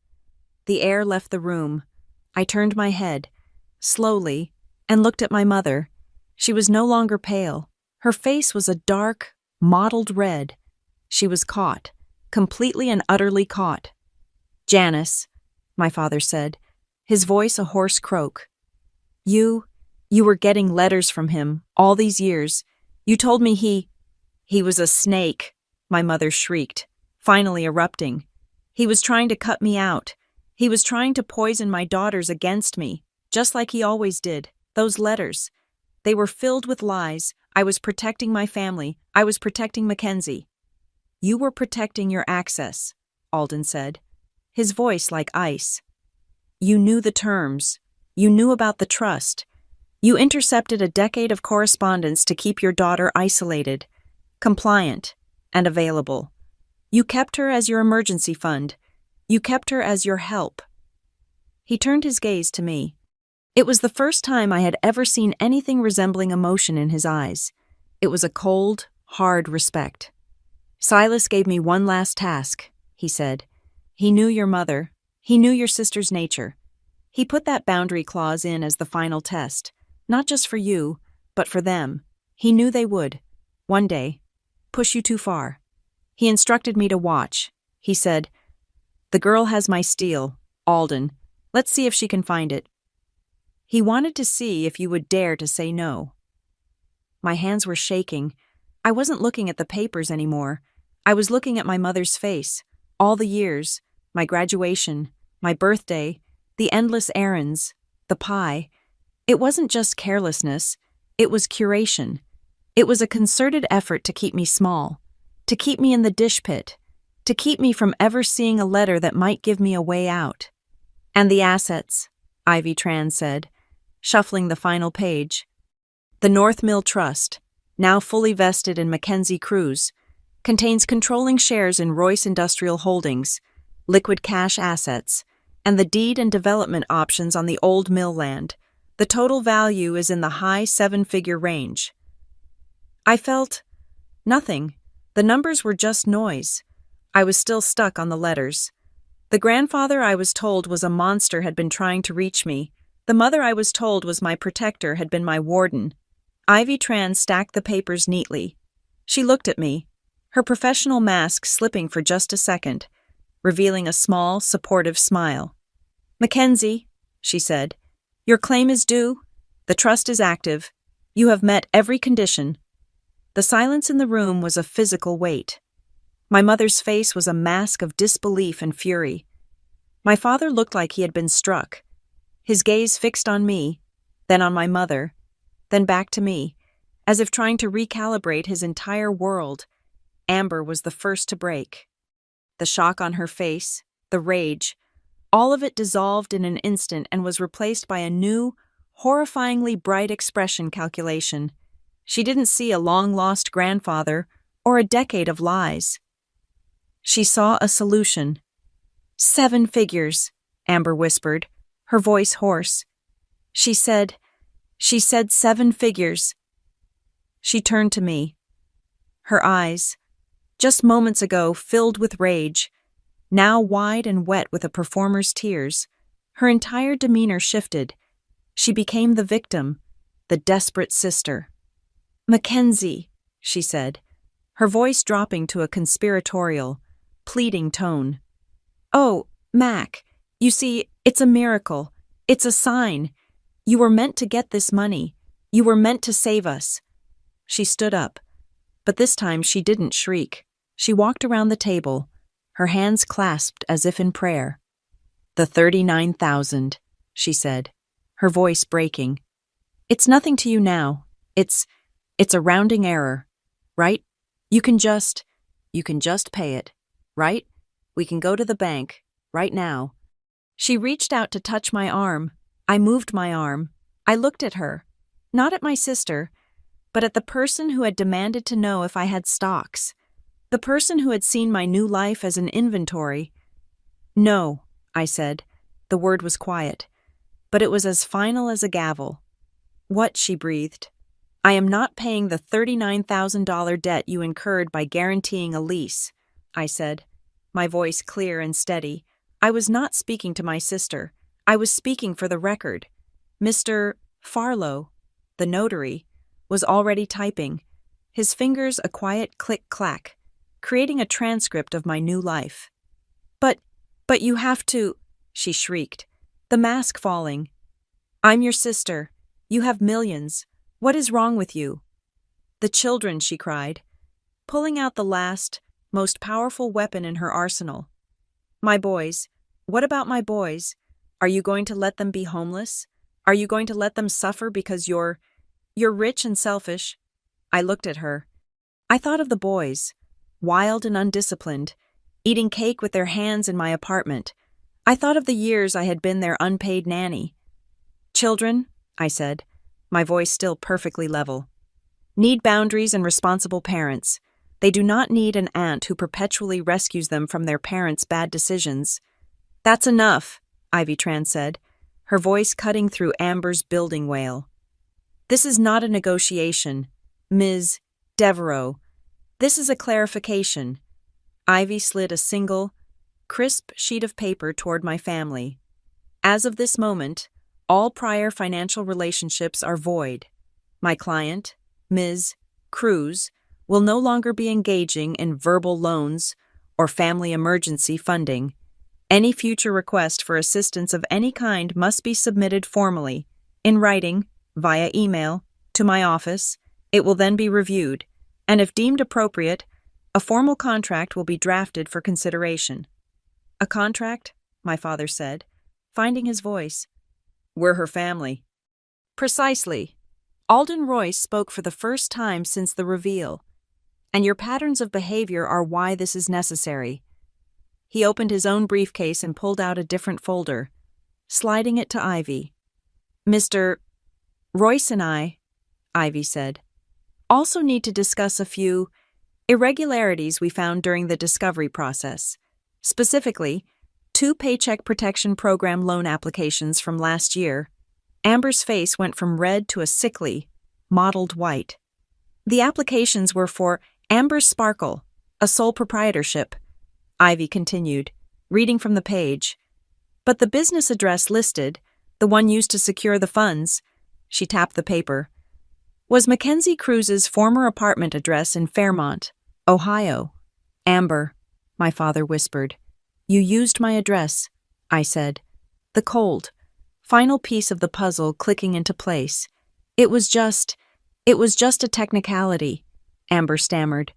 S1: The air left the room. I turned my head, slowly, and looked at my mother. She was no longer pale. Her face was a dark, mottled red. She was caught, completely and utterly caught. Janice, my father said, his voice a hoarse croak. You were getting letters from him all these years. You told me he was a snake, my mother shrieked, finally erupting. He was trying to cut me out. He was trying to poison my daughters against me, just like he always did. Those letters. They were filled with lies. I was protecting my family. I was protecting Mackenzie. You were protecting your access, Alden said, his voice like ice. You knew the terms. You knew about the trust. You intercepted a decade of correspondence to keep your daughter isolated, compliant, and available. You kept her as your emergency fund. You kept her as your help. He turned his gaze to me. It was the first time I had ever seen anything resembling emotion in his eyes. It was a cold, hard respect. Silas gave me one last task, he said. He knew your mother. He knew your sister's nature. He put that boundary clause in as the final test, not just for you, but for them. He knew they would, one day, push you too far. He instructed me to watch. He said, the girl has my steel, Alden. Let's see if she can find it. He wanted to see if you would dare to say no. My hands were shaking. I wasn't looking at the papers anymore. I was looking at my mother's face, all the years, my graduation, my birthday, the endless errands, the pie. It wasn't just carelessness, it was curation. It was a concerted effort to keep me small, to keep me in the dish pit, to keep me from ever seeing a letter that might give me a way out. And the assets, Ivy Tran said, shuffling the final page. The North Mill Trust, now fully vested in Mackenzie Cruise, contains controlling shares in Royce Industrial Holdings, liquid cash assets, and the deed and development options on the old mill land. The total value is in the high seven-figure range. I felt nothing. The numbers were just noise. I was still stuck on the letters. The grandfather I was told was a monster had been trying to reach me. The mother I was told was my protector had been my warden. Ivy Tran stacked the papers neatly. She looked at me, her professional mask slipping for just a second, revealing a small, supportive smile. "Mackenzie," she said, "your claim is due. The trust is active. You have met every condition." The silence in the room was a physical weight. My mother's face was a mask of disbelief and fury. My father looked like he had been struck, his gaze fixed on me, then on my mother, then back to me, as if trying to recalibrate his entire world. Amber was the first to break. The shock on her face, the rage, all of it dissolved in an instant and was replaced by a new, horrifyingly bright expression calculation. She didn't see a long-lost grandfather or a decade of lies. She saw a solution. "7 figures," Amber whispered, her voice hoarse. She said 7 figures. She turned to me. Her eyes, just moments ago filled with rage, now wide and wet with a performer's tears, her entire demeanor shifted. She became the victim, the desperate sister. "Mackenzie," she said, her voice dropping to a conspiratorial, pleading tone. "Oh, Mac, you see, it's a miracle. It's a sign. You were meant to get this money. You were meant to save us." She stood up, but this time she didn't shriek. She walked around the table, her hands clasped as if in prayer. "The 39,000, she said, her voice breaking. "It's nothing to you now. It's a rounding error, right? You can just pay it, right? We can go to the bank, right now." She reached out to touch my arm. I moved my arm. I looked at her, not at my sister, but at the person who had demanded to know if I had stocks, the person who had seen my new life as an inventory. "No," I said. The word was quiet, but it was as final as a gavel. "What?" she breathed. "I am not paying the $39,000 debt you incurred by guaranteeing a lease," I said, my voice clear and steady. I was not speaking to my sister. I was speaking for the record. Mr. Farlow, the notary, was already typing, his fingers a quiet click-clack, creating a transcript of my new life. But you have to," she shrieked, the mask falling. "I'm your sister. You have millions. What is wrong with you?" "The children," she cried, pulling out the last, most powerful weapon in her arsenal. "My boys. What about my boys? Are you going to let them be homeless? Are you going to let them suffer because you're rich and selfish?" I looked at her. I thought of the boys, wild and undisciplined, eating cake with their hands in my apartment. I thought of the years I had been their unpaid nanny. "Children," I said, my voice still perfectly level, "need boundaries and responsible parents. They do not need an aunt who perpetually rescues them from their parents' bad decisions." "That's enough," Ivy Tran said, her voice cutting through Amber's building wail. "This is not a negotiation, Ms. Devereaux. This is a clarification." Ivy slid a single, crisp sheet of paper toward my family. "As of this moment, all prior financial relationships are void. My client, Ms. Cruz, will no longer be engaging in verbal loans or family emergency funding. Any future request for assistance of any kind must be submitted formally, in writing, via email, to my office. It will then be reviewed, and if deemed appropriate, a formal contract will be drafted for consideration." "A contract?" my father said, finding his voice. "We're her family." "Precisely." Alden Royce spoke for the first time since the reveal. "And your patterns of behavior are why this is necessary." He opened his own briefcase and pulled out a different folder, sliding it to Ivy. "Mr. Royce and I," Ivy said. Also need to discuss a few irregularities we found during the discovery process. Specifically, 2 Paycheck Protection Program loan applications from last year. Amber's face went from red to a sickly, mottled white. The applications were for Amber Sparkle, a sole proprietorship. Ivy continued, reading from the page. But the business address listed, the one used to secure the funds, she tapped the paper, was Mackenzie Cruz's former apartment address in Fairmont, Ohio. Amber, my father whispered. You used my address, I said. The cold, final piece of the puzzle clicking into place. It was just a technicality, Amber stammered.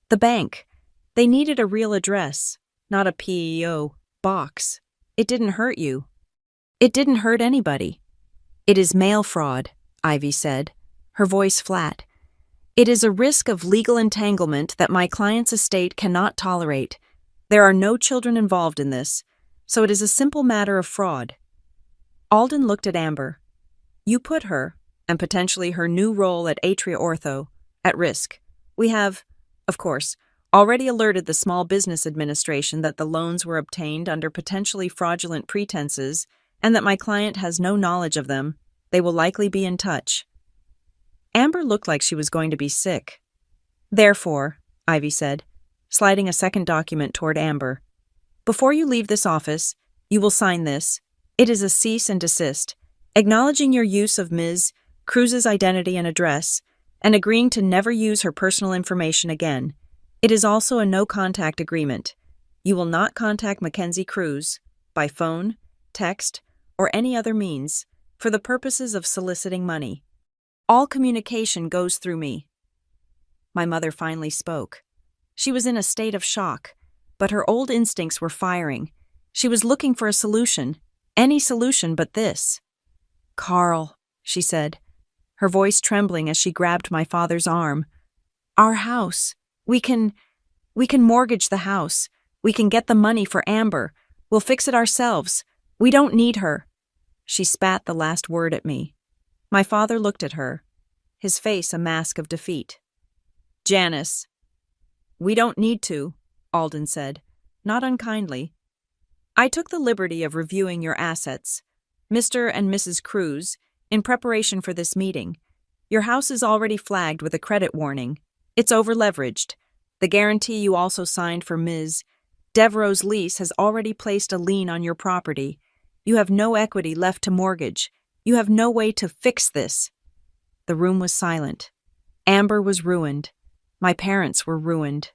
S1: The bank. They needed a real address, not a PEO box. It didn't hurt you. It didn't hurt anybody. It is mail fraud, Ivy said, her voice flat. It is a risk of legal entanglement that my client's estate cannot tolerate. There are no children involved in this, so it is a simple matter of fraud. Alden looked at Amber. You put her, and potentially her new role at Atria Ortho, at risk. We have, of course, already alerted the Small Business Administration that the loans were obtained under potentially fraudulent pretenses and that my client has no knowledge of them. They will likely be in touch. Amber looked like she was going to be sick. Therefore, Ivy said, sliding a second document toward Amber, before you leave this office, you will sign this. It is a cease and desist, acknowledging your use of Ms. Cruz's identity and address, and agreeing to never use her personal information again. It is also a no-contact agreement. You will not contact Mackenzie Cruz, by phone, text, or any other means, for the purposes of soliciting money. All communication goes through me. My mother finally spoke. She was in a state of shock, but her old instincts were firing. She was looking for a solution, any solution but this. Carl, she said, her voice trembling as she grabbed my father's arm. Our house. We can mortgage the house. We can get the money for Amber. We'll fix it ourselves. We don't need her. She spat the last word at me. My father looked at her, his face a mask of defeat. Janice. We don't need to, Alden said, not unkindly. I took the liberty of reviewing your assets, Mr. and Mrs. Cruz, in preparation for this meeting. Your house is already flagged with a credit warning. It's over-leveraged. The guarantee you also signed for Ms. Devereaux's lease has already placed a lien on your property. You have no equity left to mortgage. You have no way to fix this. The room was silent. Amber was ruined. My parents were ruined.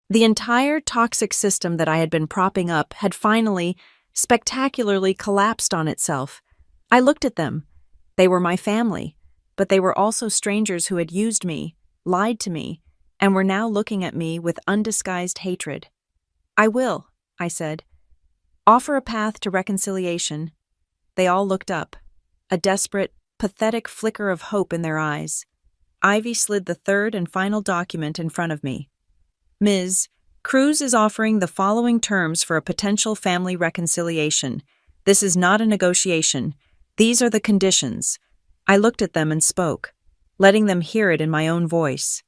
S1: The entire toxic system that I had been propping up had finally, spectacularly collapsed on itself. I looked at them. They were my family, but they were also strangers who had used me, lied to me, and were now looking at me with undisguised hatred. I will, I said. Offer a path to reconciliation. They all looked up, a desperate, pathetic flicker of hope in their eyes. Ivy slid the third and final document in front of me. Ms. Cruz is offering the following terms for a potential family reconciliation. This is not a negotiation. These are the conditions. I looked at them and spoke, letting them hear it in my own voice.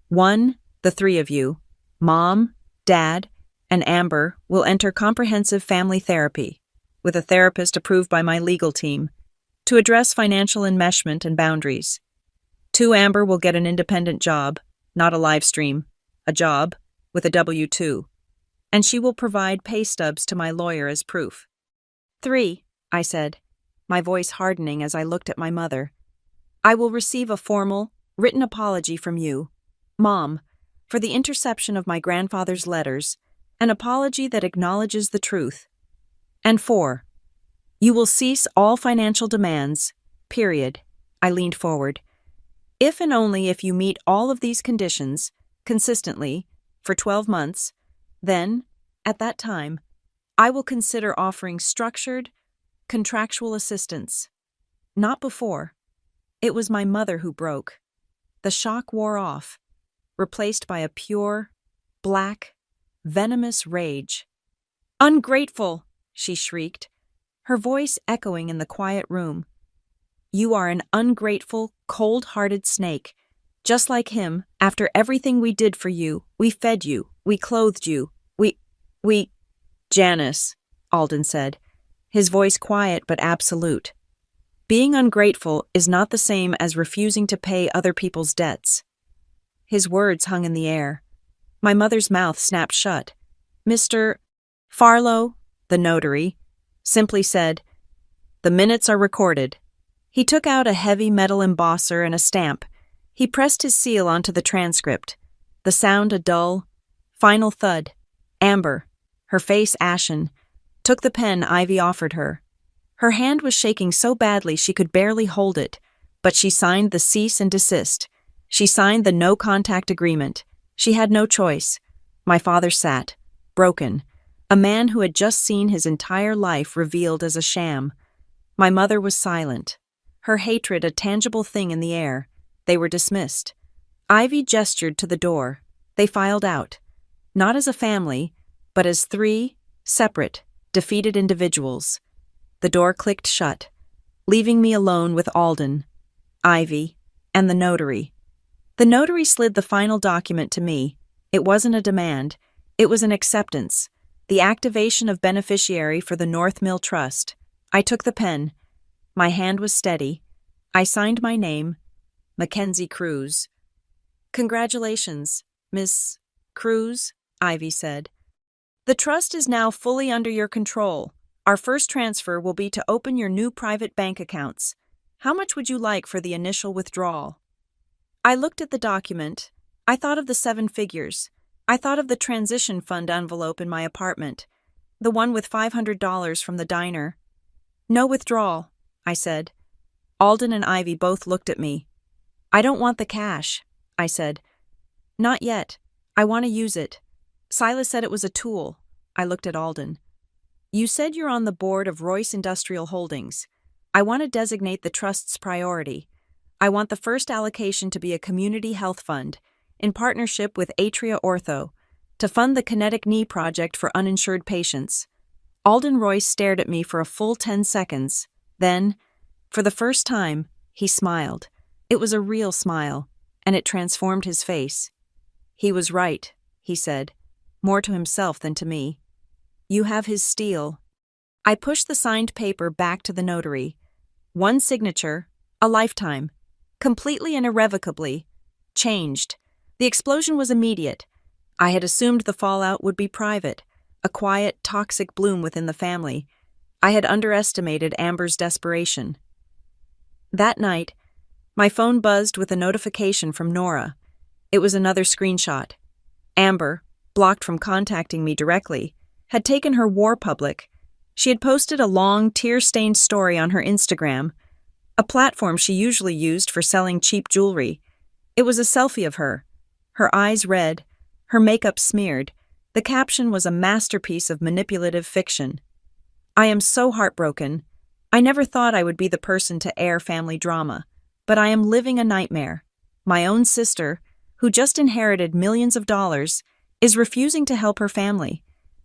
S1: 1. The 3 of you, Mom, Dad, and Amber, will enter comprehensive family therapy, with a therapist approved by my legal team, to address financial enmeshment and boundaries. 2. Amber will get an independent job, not a live stream, a job, with a W-2, and she will provide pay stubs to my lawyer as proof. 3, I said, my voice hardening as I looked at my mother. I will receive a formal, written apology from you, Mom, for the interception of my grandfather's letters, an apology that acknowledges the truth. And 4, you will cease all financial demands, period. I leaned forward. If and only if you meet all of these conditions, consistently, for 12 months, then, at that time, I will consider offering structured, contractual assistance. Not before. It was my mother who broke. The shock wore off, replaced by a pure, black, venomous rage. Ungrateful, she shrieked, her voice echoing in the quiet room. You are an ungrateful, cold-hearted snake. Just like him, after everything we did for you, we fed you, we clothed you, we. Janice, Alden said, his voice quiet but absolute. Being ungrateful is not the same as refusing to pay other people's debts. His words hung in the air. My mother's mouth snapped shut. Mr. Farlow, the notary, simply said, "The minutes are recorded." He took out a heavy metal embosser and a stamp. He pressed his seal onto the transcript. The sound a dull, final thud. Amber, her face ashen, took the pen Ivy offered her. Her hand was shaking so badly she could barely hold it, but she signed the cease and desist. She signed the no-contact agreement. She had no choice. My father sat, broken, a man who had just seen his entire life revealed as a sham. My mother was silent, her hatred a tangible thing in the air. They were dismissed. Ivy gestured to the door. They filed out, not as a family, but as three separate, defeated individuals. The door clicked shut, leaving me alone with Alden, Ivy, and the notary. The notary slid the final document to me. It wasn't a demand. It was an acceptance, the activation of beneficiary for the North Mill Trust. I took the pen. My hand was steady. I signed my name, Mackenzie Cruz. "Congratulations, Miss Cruz," Ivy said. "The trust is now fully under your control. Our first transfer will be to open your new private bank accounts. How much would you like for the initial withdrawal?" I looked at the document. I thought of the 7 figures. I thought of the transition fund envelope in my apartment, the one with $500 from the diner. "No withdrawal," I said. Alden and Ivy both looked at me. "I don't want the cash," I said. "Not yet. I want to use it." Silas said it was a tool. I looked at Alden. "You said you're on the board of Royce Industrial Holdings. I want to designate the trust's priority. I want the first allocation to be a community health fund, in partnership with Atria Ortho, to fund the kinetic knee project for uninsured patients." Alden Royce stared at me for a full 10 seconds. Then, for the first time, he smiled. It was a real smile, and it transformed his face. "He was right," he said, more to himself than to me. "You have his steel." I pushed the signed paper back to the notary. One signature, a lifetime, completely and irrevocably, changed. The explosion was immediate. I had assumed the fallout would be private, a quiet, toxic bloom within the family. I had underestimated Amber's desperation. That night, my phone buzzed with a notification from Nora. It was another screenshot. Amber, blocked from contacting me directly, had taken her war public. She had posted a long, tear-stained story on her Instagram, a platform she usually used for selling cheap jewelry. It was a selfie of her eyes red, her makeup smeared. The caption was a masterpiece of manipulative fiction. "I am so heartbroken. I never thought I would be the person to air family drama, but I am living a nightmare. My own sister, who just inherited millions of dollars, is refusing to help her family.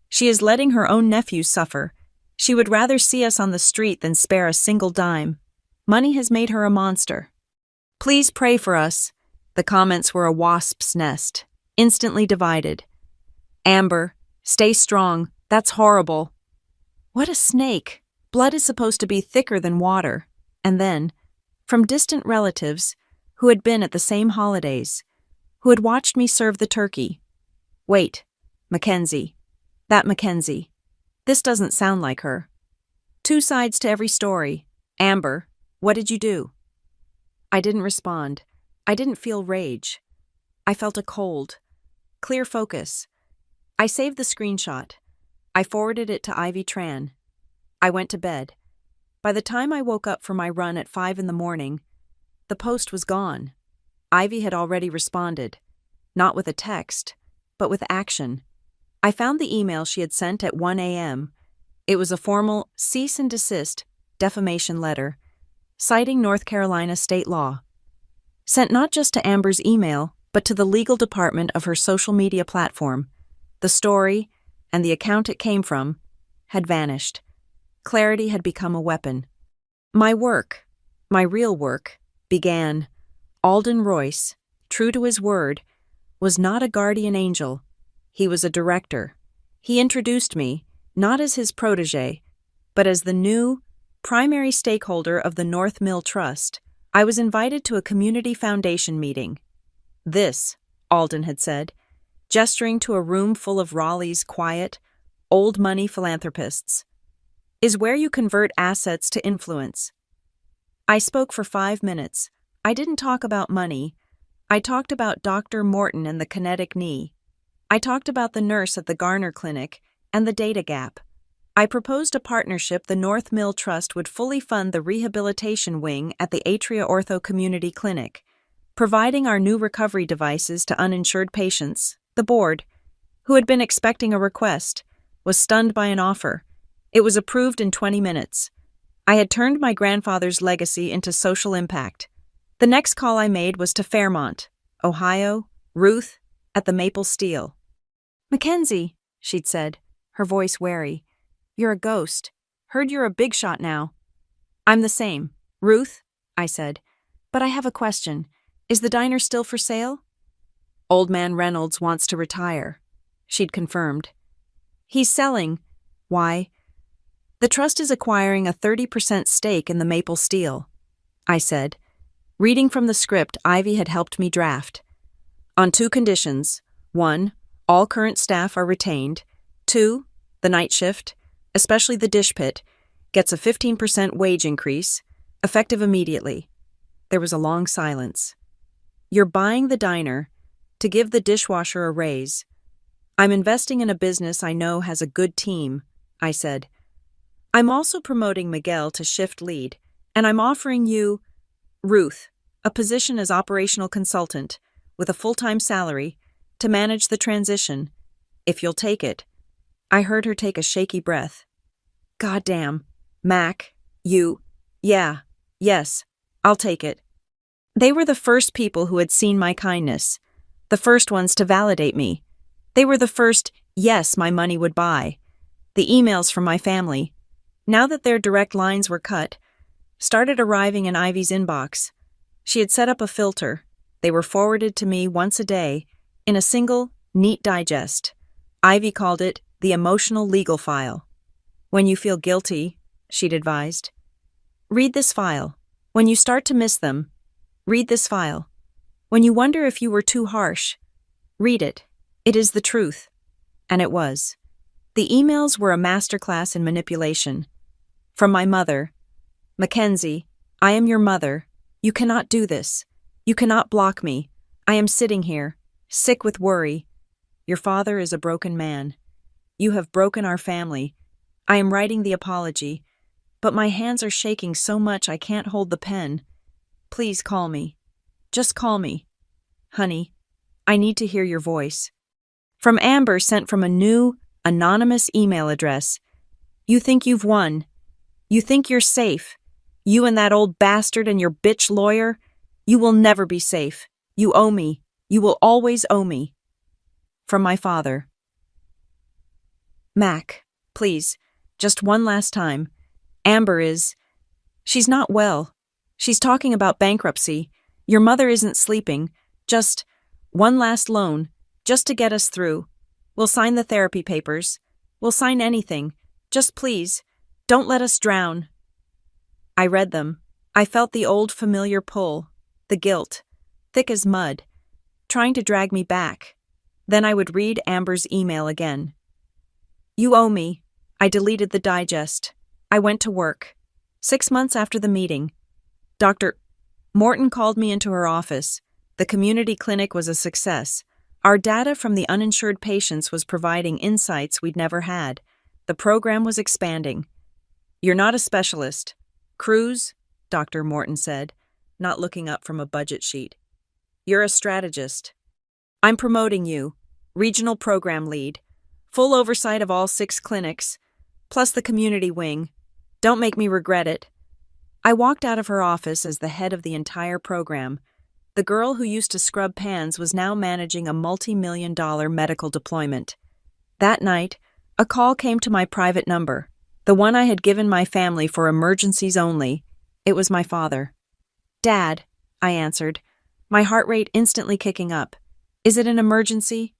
S1: She is letting her own nephews suffer. She would rather see us on the street than spare a single dime. Money has made her a monster. Please pray for us." The comments were a wasp's nest, instantly divided. "Amber, stay strong. That's horrible." What a snake. Blood is supposed to be thicker than water. And then, from distant relatives who had been at the same holidays, who had watched me serve the turkey. "Wait, Mackenzie. That Mackenzie. This doesn't sound like her." 2 sides to every story. "Amber, what did you do?" I didn't respond. I didn't feel rage. I felt a cold, clear focus. I saved the screenshot. I forwarded it to Ivy Tran. I went to bed. By the time I woke up for my run at 5 in the morning, the post was gone. Ivy had already responded, not with a text, but with action. I found the email she had sent at 1 a.m. It was a formal cease and desist defamation letter, citing North Carolina state law. Sent not just to Amber's email, but to the legal department of her social media platform. The story, and the account it came from, had vanished. Clarity had become a weapon. My work, my real work, began. Alden Royce, true to his word, was not a guardian angel. He was a director. He introduced me, not as his protege, but as the new, primary stakeholder of the North Mill Trust. I was invited to a community foundation meeting. This, Alden had said, gesturing to a room full of Raleigh's quiet, old-money philanthropists, is where you convert assets to influence. I spoke for 5 minutes. I didn't talk about money. I talked about Dr. Morton and the kinetic knee. I talked about the nurse at the Garner Clinic and the data gap. I proposed a partnership. The North Mill Trust would fully fund the rehabilitation wing at the Atria Ortho Community Clinic, providing our new recovery devices to uninsured patients. The board, who had been expecting a request, was stunned by an offer. It was approved in 20 minutes. I had turned my grandfather's legacy into social impact. The next call I made was to Fairmont, Ohio, Ruth, at the Maple Steel. "Mackenzie," she'd said, her voice wary. "You're a ghost. Heard you're a big shot now." "I'm the same. Ruth," I said, "but I have a question. Is the diner still for sale?" "Old man Reynolds wants to retire," she'd confirmed. "He's selling. Why?" "The trust is acquiring a 30% stake in the Maple Steel," I said, reading from the script Ivy had helped me draft. "On 2 conditions. 1, all current staff are retained. 2, the night shift, especially the dish pit, gets a 15% wage increase, effective immediately." There was a long silence. "You're buying the diner to give the dishwasher a raise. I'm investing in a business I know has a good team," I said. "I'm also promoting Miguel to shift lead, and I'm offering you, Ruth, a position as operational consultant with a full-time salary to manage the transition, if you'll take it." I heard her take a shaky breath. "Goddamn, Mac, yes, I'll take it." They were the first people who had seen my kindness, the first ones to validate me. They were the first yes my money would buy. The emails from my family, now that their direct lines were cut, started arriving in Ivy's inbox. She had set up a filter. They were forwarded to me once a day, in a single, neat digest. Ivy called it the emotional legal file. "When you feel guilty," she'd advised, "read this file. When you start to miss them, read this file. When you wonder if you were too harsh, read it. It is the truth." And it was. The emails were a masterclass in manipulation. From my mother, "Mackenzie, I am your mother. You cannot do this. You cannot block me. I am sitting here, sick with worry. Your father is a broken man. You have broken our family. I am writing the apology, but my hands are shaking so much I can't hold the pen. Please call me. Just call me. Honey, I need to hear your voice." From Amber, sent from a new, anonymous email address. "You think you've won. You think you're safe. You and that old bastard and your bitch lawyer. You will never be safe. You owe me. You will always owe me." From my father. "Mac, please, just one last time. Amber she's not well. She's talking about bankruptcy. Your mother isn't sleeping. Just one last loan, just to get us through. We'll sign the therapy papers. We'll sign anything. Just please, don't let us drown." I read them. I felt the old familiar pull, the guilt, thick as mud, trying to drag me back. Then I would read Amber's email again. "You owe me." I deleted the digest. I went to work. 6 months after the meeting, Dr. Morton called me into her office. The community clinic was a success. Our data from the uninsured patients was providing insights we'd never had. The program was expanding. "You're not a specialist. Cruz," Dr. Morton said, not looking up from a budget sheet. "You're a strategist. I'm promoting you, regional program lead, full oversight of all 6 clinics, plus the community wing. Don't make me regret it." I walked out of her office as the head of the entire program. The girl who used to scrub pans was now managing a multi-million-dollar medical deployment. That night, a call came to my private number, the one I had given my family for emergencies only. It was my father. "Dad," I answered, my heart rate instantly kicking up. Is it an emergency?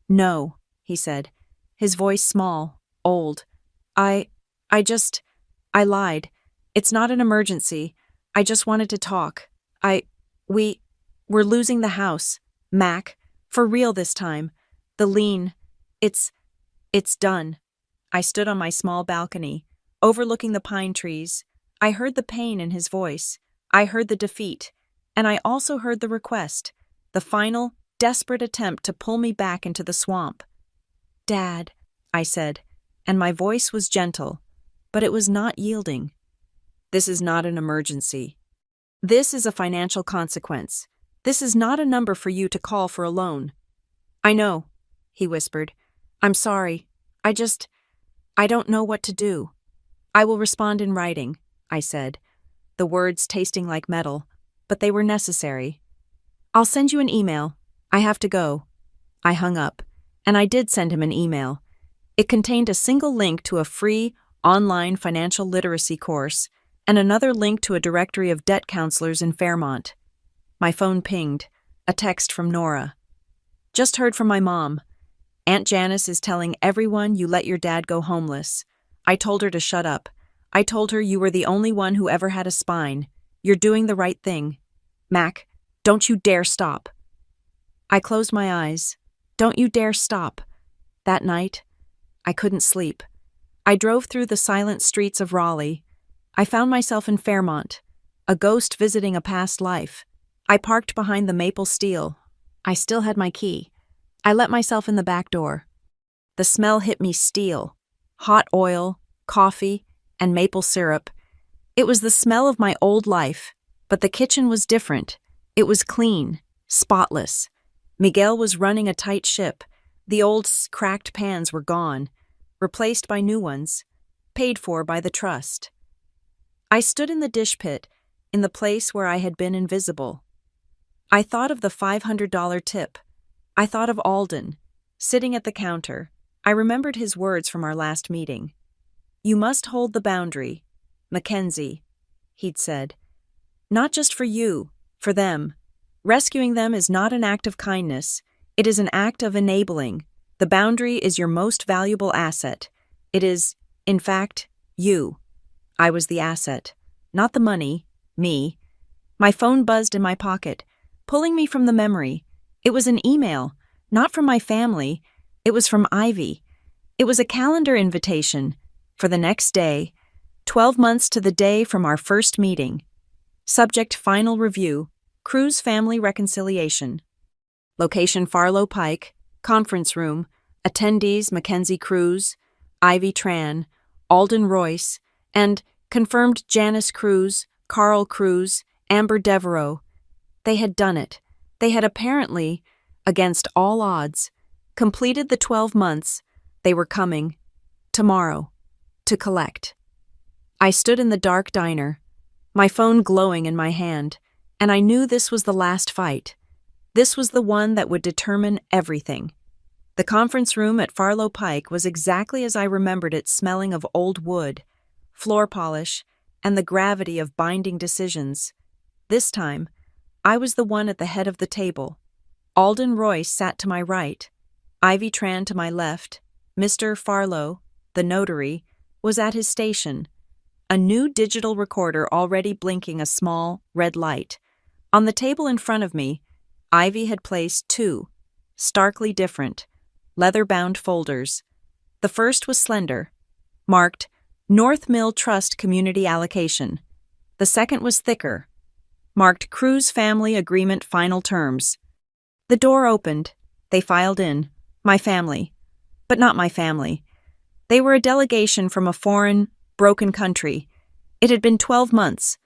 S1: No, he said, his voice small, old. I I just, I lied. It's not an emergency. I just wanted to talk. I, we're losing the house. Mac, for real this time. The lien, it's, it's done. I stood on my small balcony, overlooking the pine trees. I heard the pain in his voice. I heard the defeat. And I also heard the request, the final, desperate attempt to pull me back into the swamp. Dad, I said, and my voice was gentle, but it was not yielding. This is not an emergency. This is a financial consequence. This is not a number for you to call for a loan. I know, he whispered. I'm sorry. I don't know what to do. I will respond in writing, I said, the words tasting like metal, but they were necessary. I'll send you an email. I have to go. I hung up, and I did send him an email. It contained a single link to a free, online financial literacy course and another link to a directory of debt counselors in Fairmont. My phone pinged, a text from Nora. Just heard from my mom. Aunt Janice is telling everyone you let your dad go homeless. I told her to shut up. I told her you were the only one who ever had a spine. You're doing the right thing. Mac, don't you dare stop. I closed my eyes. Don't you dare stop. That night, I couldn't sleep. I drove through the silent streets of Raleigh. I found myself in Fairmont, a ghost visiting a past life. I parked behind the maple steel. I still had my key. I let myself in the back door. The smell hit me steel. Hot oil, coffee, and maple syrup. It was the smell of my old life, but the kitchen was different. It was clean, spotless. Miguel was running a tight ship. The old cracked pans were gone, replaced by new ones, paid for by the trust. I stood in the dish pit, in the place where I had been invisible. I thought of the $500 tip. I thought of Alden, sitting at the counter. I remembered his words from our last meeting. You must hold the boundary, Mackenzie, he'd said. Not just for you, for them. Rescuing them is not an act of kindness. It is an act of enabling. The boundary is your most valuable asset. It is, in fact, you. I was the asset, not the money, me. My phone buzzed in my pocket, pulling me from the memory. It was an email, not from my family. It was from Ivy. It was a calendar invitation for the next day, 12 months to the day from our first meeting. Subject final review, Cruz family reconciliation. Location Farlow Pike, conference room, attendees Mackenzie Cruz, Ivy Tran, Alden Royce, and confirmed Janice Cruz, Carl Cruz, Amber Devereaux. They had done it. They had apparently, against all odds, completed the 12 months. They were coming, tomorrow, to collect. I stood in the dark diner, my phone glowing in my hand, and I knew this was the last fight. This was the one that would determine everything. The conference room at Farlow Pike was exactly as I remembered it, smelling of old wood, floor polish, and the gravity of binding decisions. This time, I was the one at the head of the table. Alden Royce sat to my right. Ivy Tran to my left. Mr. Farlow, the notary, was at his station, a new digital recorder already blinking a small, red light. On the table in front of me, Ivy had placed two, starkly different, leather-bound folders. The first was slender, marked North Mill Trust Community Allocation. The second was thicker, marked Cruz Family Agreement Final Terms. The door opened. They filed in. My family. But not my family. They were a delegation from a foreign, broken country. It had been 12 months.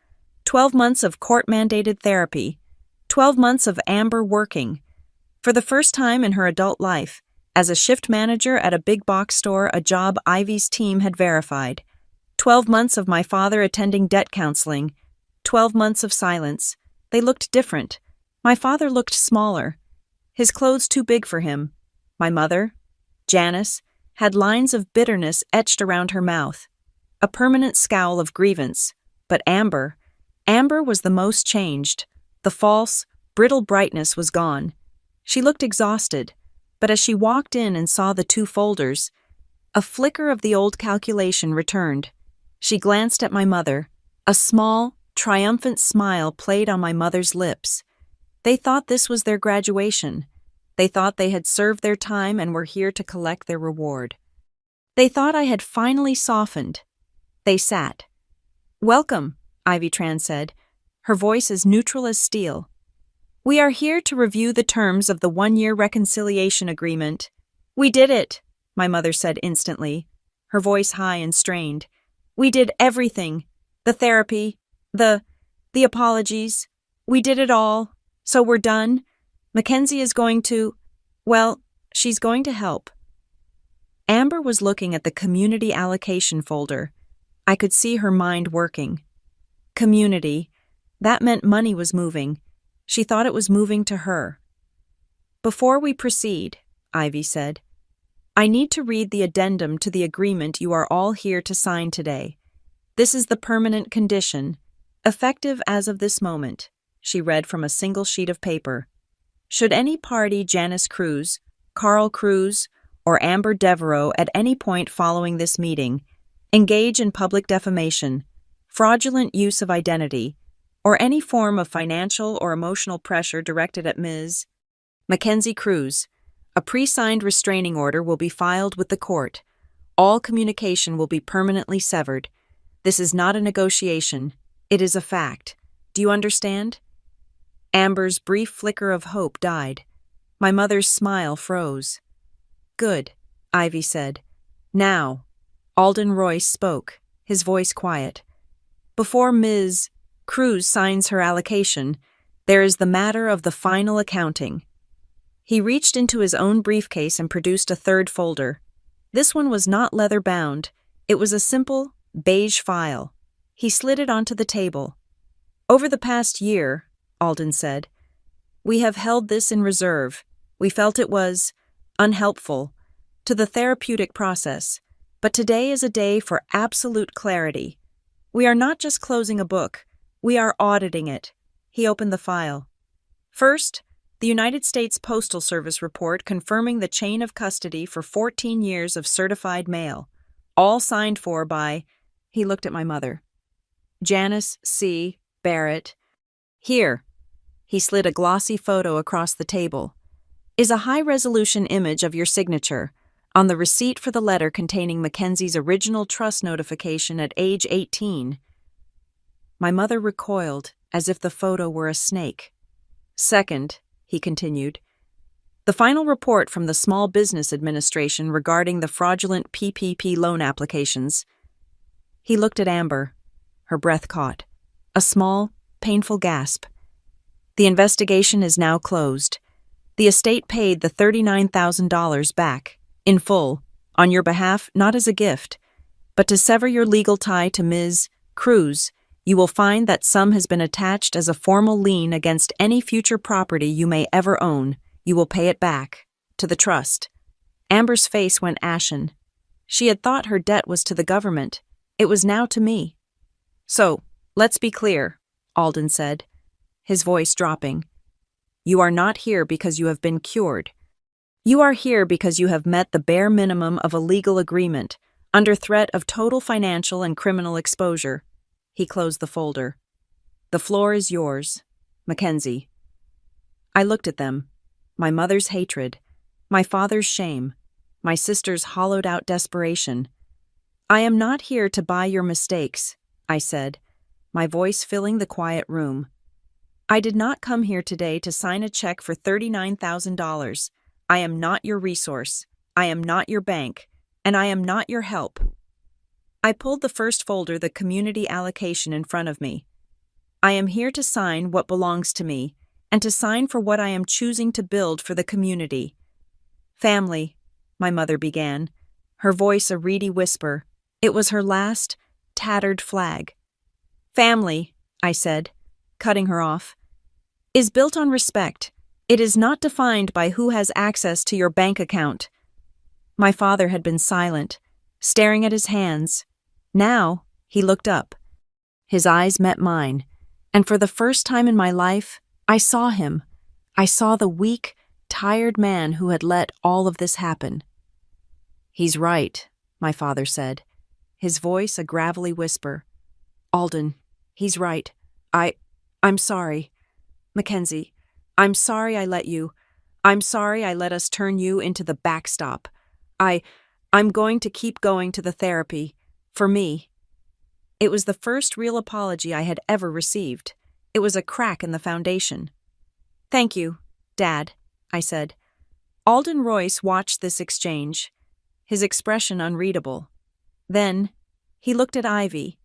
S1: 12 months of court-mandated therapy. 12 months of Amber working. For the first time in her adult life, as a shift manager at a big box store, a job Ivy's team had verified. 12 months of my father attending debt counseling. 12 months of silence. They looked different. My father looked smaller. His clothes too big for him. My mother, Janice, had lines of bitterness etched around her mouth. A permanent scowl of grievance. But Amber was the most changed. The false, brittle brightness was gone. She looked exhausted, but as she walked in and saw the two folders, a flicker of the old calculation returned. She glanced at my mother. A small, triumphant smile played on my mother's lips. They thought this was their graduation. They thought they had served their time and were here to collect their reward. They thought I had finally softened. They sat. "Welcome," Ivy Tran said, her voice as neutral as steel. "We are here to review the terms of the one-year reconciliation agreement." "We did it," my mother said instantly, her voice high and strained. "We did everything. The therapy, the apologies. We did it all. So we're done. Mackenzie is going to, well, she's going to help." Amber was looking at the community allocation folder. I could see her mind working. Community. That meant money was moving. She thought it was moving to her. "Before we proceed," Ivy said, "I need to read the addendum to the agreement you are all here to sign today. This is the permanent condition, effective as of this moment," she read from a single sheet of paper. "Should any party, Janice Cruz, Carl Cruz, or Amber Devereaux at any point following this meeting, engage in public defamation, fraudulent use of identity, or any form of financial or emotional pressure directed at Ms. Mackenzie Cruz, a pre-signed restraining order will be filed with the court. All communication will be permanently severed. This is not a negotiation. It is a fact. Do you understand?" Amber's brief flicker of hope died. My mother's smile froze. "Good," Ivy said. "Now," Alden Royce spoke, his voice quiet. "Before Ms. Cruz signs her allocation, there is the matter of the final accounting." He reached into his own briefcase and produced a third folder. This one was not leather-bound. It was a simple, beige file. He slid it onto the table. "Over the past year," Alden said, "we have held this in reserve. We felt it was unhelpful to the therapeutic process, but today is a day for absolute clarity. We are not just closing a book, we are auditing it." He opened the file. "First, the United States Postal Service report confirming the chain of custody for 14 years of certified mail, all signed for by," he looked at my mother, "Janice C. Barrett. Here," he slid a glossy photo across the table, "is a high-resolution image of your signature on the receipt for the letter containing Mackenzie's original trust notification at age 18. My mother recoiled as if the photo were a snake. "Second," he continued, "the final report from the Small Business Administration regarding the fraudulent PPP loan applications." He looked at Amber. Her breath caught. A small, painful gasp. "The investigation is now closed. The estate paid the $39,000 back, in full, on your behalf, not as a gift, but to sever your legal tie to Ms. Cruz. You will find that sum has been attached as a formal lien against any future property you may ever own. You will pay it back, to the trust." Amber's face went ashen. She had thought her debt was to the government. It was now to me. "So, let's be clear," Alden said, his voice dropping. "You are not here because you have been cured. You are here because you have met the bare minimum of a legal agreement, under threat of total financial and criminal exposure." He closed the folder. "The floor is yours, Mackenzie." I looked at them. My mother's hatred, my father's shame, my sister's hollowed-out desperation. "I am not here to buy your mistakes," I said, my voice filling the quiet room. "I did not come here today to sign a check for $39,000. I am not your resource. I am not your bank. And I am not your help." I pulled the first folder, the community allocation, in front of me. "I am here to sign what belongs to me, and to sign for what I am choosing to build for the community." "Family," my mother began, her voice a reedy whisper. It was her last, tattered flag. "Family," I said, cutting her off, "is built on respect. It is not defined by who has access to your bank account." My father had been silent, staring at his hands. Now, he looked up. His eyes met mine, and for the first time in my life, I saw him. I saw the weak, tired man who had let all of this happen. "He's right," my father said, his voice a gravelly whisper. "Alden, he's right. I'm sorry. Mackenzie, I'm sorry I let you. I'm sorry I let us turn you into the backstop. I'm going to keep going to the therapy. For me." It was the first real apology I had ever received. It was a crack in the foundation. "Thank you, Dad," I said. Alden Royce watched this exchange, his expression unreadable. Then, he looked at Ivy.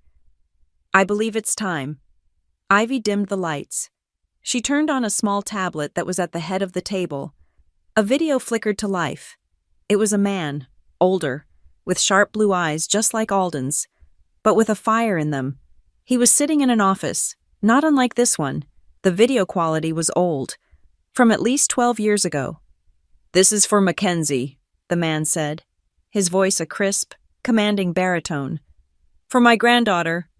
S1: "I believe it's time." Ivy dimmed the lights. She turned on a small tablet that was at the head of the table. A video flickered to life. It was a man, older, with sharp blue eyes just like Alden's, but with a fire in them. He was sitting in an office, not unlike this one. The video quality was old, from at least 12 years ago. "This is for Mackenzie," the man said, his voice a crisp, commanding baritone. "For my granddaughter."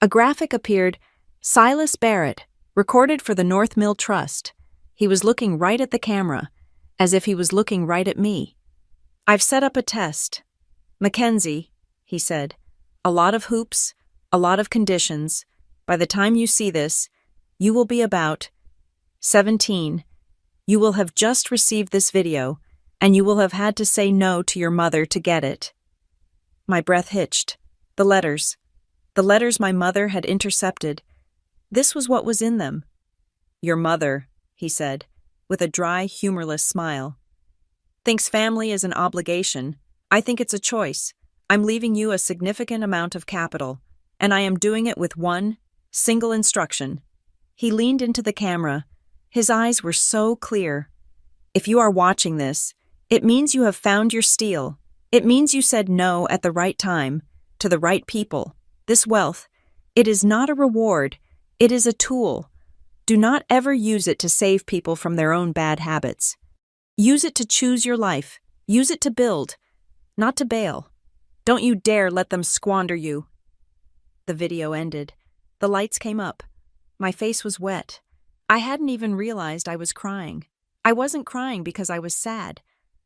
S1: A graphic appeared, Silas Barrett, recorded for the North Mill Trust. He was looking right at the camera, as if he was looking right at me. "I've set up a test. Mackenzie," he said, "a lot of hoops, a lot of conditions. By the time you see this, you will be about 17. You will have just received this video, and you will have had to say no to your mother to get it." My breath hitched. The letters my mother had intercepted. This was what was in them. "Your mother," he said, with a dry, humorless smile, "thinks family is an obligation. I think it's a choice. I'm leaving you a significant amount of capital, and I am doing it with one single instruction." He leaned into the camera. His eyes were so clear. "If you are watching this, it means you have found your steal. It means you said no at the right time, to the right people. This wealth, it is not a reward. It is a tool. Do not ever use it to save people from their own bad habits. Use it to choose your life. Use it to build, not to bail. Don't you dare let them squander you." The video ended. The lights came up. My face was wet. I hadn't even realized I was crying. I wasn't crying because I was sad.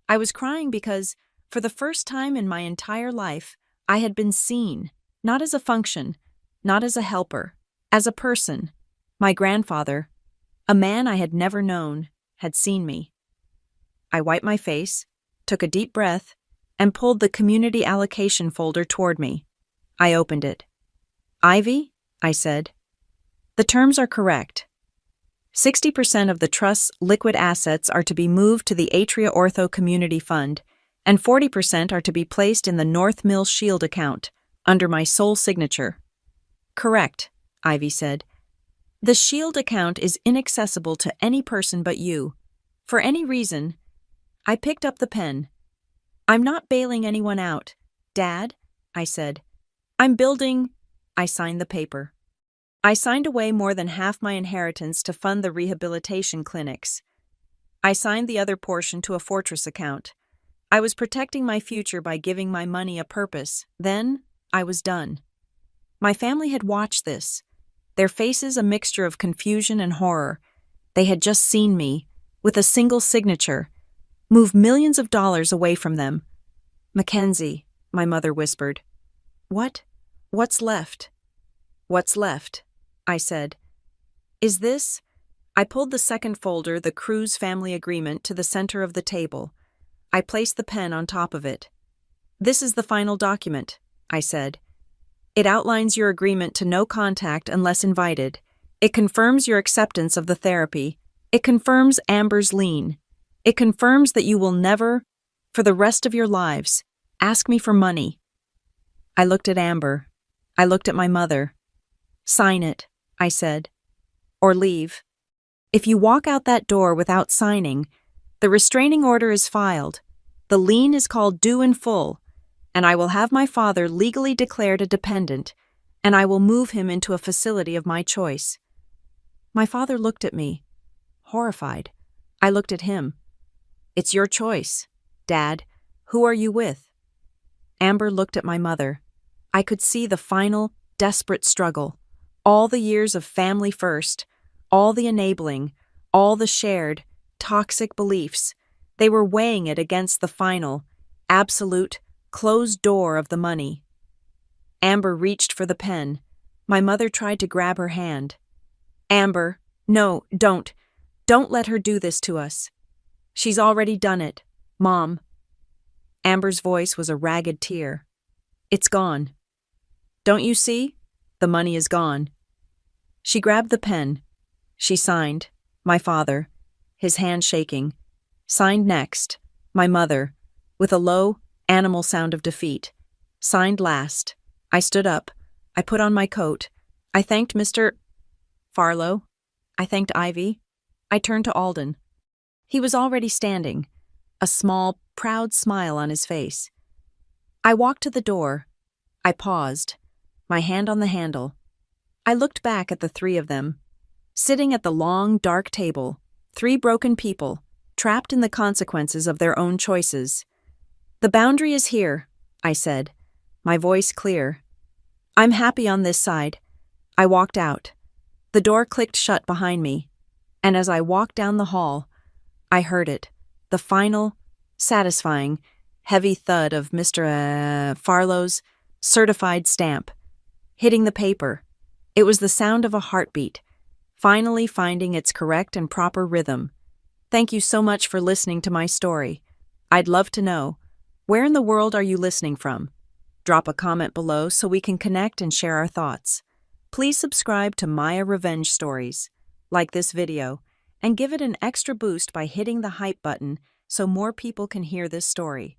S1: I was crying because, for the first time in my entire life, I had been seen, not as a function, not as a helper, as a person. My grandfather, a man I had never known, had seen me. I wiped my face, took a deep breath, and pulled the community allocation folder toward me. I opened it. "Ivy," I said, "the terms are correct. 60% of the Trust's liquid assets are to be moved to the Atria Ortho Community Fund, and 40% are to be placed in the North Mill Shield account, under my sole signature." "Correct," Ivy said. "The Shield account is inaccessible to any person but you. For any reason." I picked up the pen. "I'm not bailing anyone out, Dad," I said. "I'm building—" I signed the paper. I signed away more than half my inheritance to fund the rehabilitation clinics. I signed the other portion to a fortress account. I was protecting my future by giving my money a purpose. Then, I was done. My family had watched this, their faces a mixture of confusion and horror. They had just seen me, with a single signature, move millions of dollars away from them. "Mackenzie," my mother whispered. What's left?" "What's left?" I said. "Is this—" I pulled the second folder, the Cruz family agreement, to the center of the table. I placed the pen on top of it. "This is the final document," I said. "It outlines your agreement to no contact unless invited. It confirms your acceptance of the therapy. It confirms Amber's lien. It confirms that you will never, for the rest of your lives, ask me for money." I looked at Amber. I looked at my mother. "Sign it," I said, "or leave. If you walk out that door without signing, the restraining order is filed, the lien is called due in full, and I will have my father legally declared a dependent, and I will move him into a facility of my choice." My father looked at me, horrified. I looked at him. "It's your choice, Dad. Who are you with?" Amber looked at my mother. I could see the final, desperate struggle. All the years of family first, all the enabling, all the shared, toxic beliefs. They were weighing it against the final, absolute, closed door of the money. Amber reached for the pen. My mother tried to grab her hand. Amber, no, don't. Don't let her do this to us. She's already done it, Mom. Amber's voice was a ragged tear. It's gone. Don't you see? The money is gone. She grabbed the pen. She signed, my father, his hand shaking. Signed next, my mother, with a low, animal sound of defeat. Signed last. I stood up. I put on my coat. I thanked Mr. Farlow. I thanked Ivy. I turned to Alden. He was already standing, a small, proud smile on his face. I walked to the door. I paused, my hand on the handle. I looked back at the three of them, sitting at the long, dark table, three broken people, trapped in the consequences of their own choices. The boundary is here, I said, my voice clear. I'm happy on this side. I walked out. The door clicked shut behind me, and as I walked down the hall, I heard it, the final, satisfying, heavy thud of Mr. Farlow's certified stamp, hitting the paper. It was the sound of a heartbeat, finally finding its correct and proper rhythm. Thank you so much for listening to my story. I'd love to know, where in the world are you listening from? Drop a comment below so we can connect and share our thoughts. Please subscribe to Maya Revenge Stories, like this video, and give it an extra boost by hitting the hype button so more people can hear this story.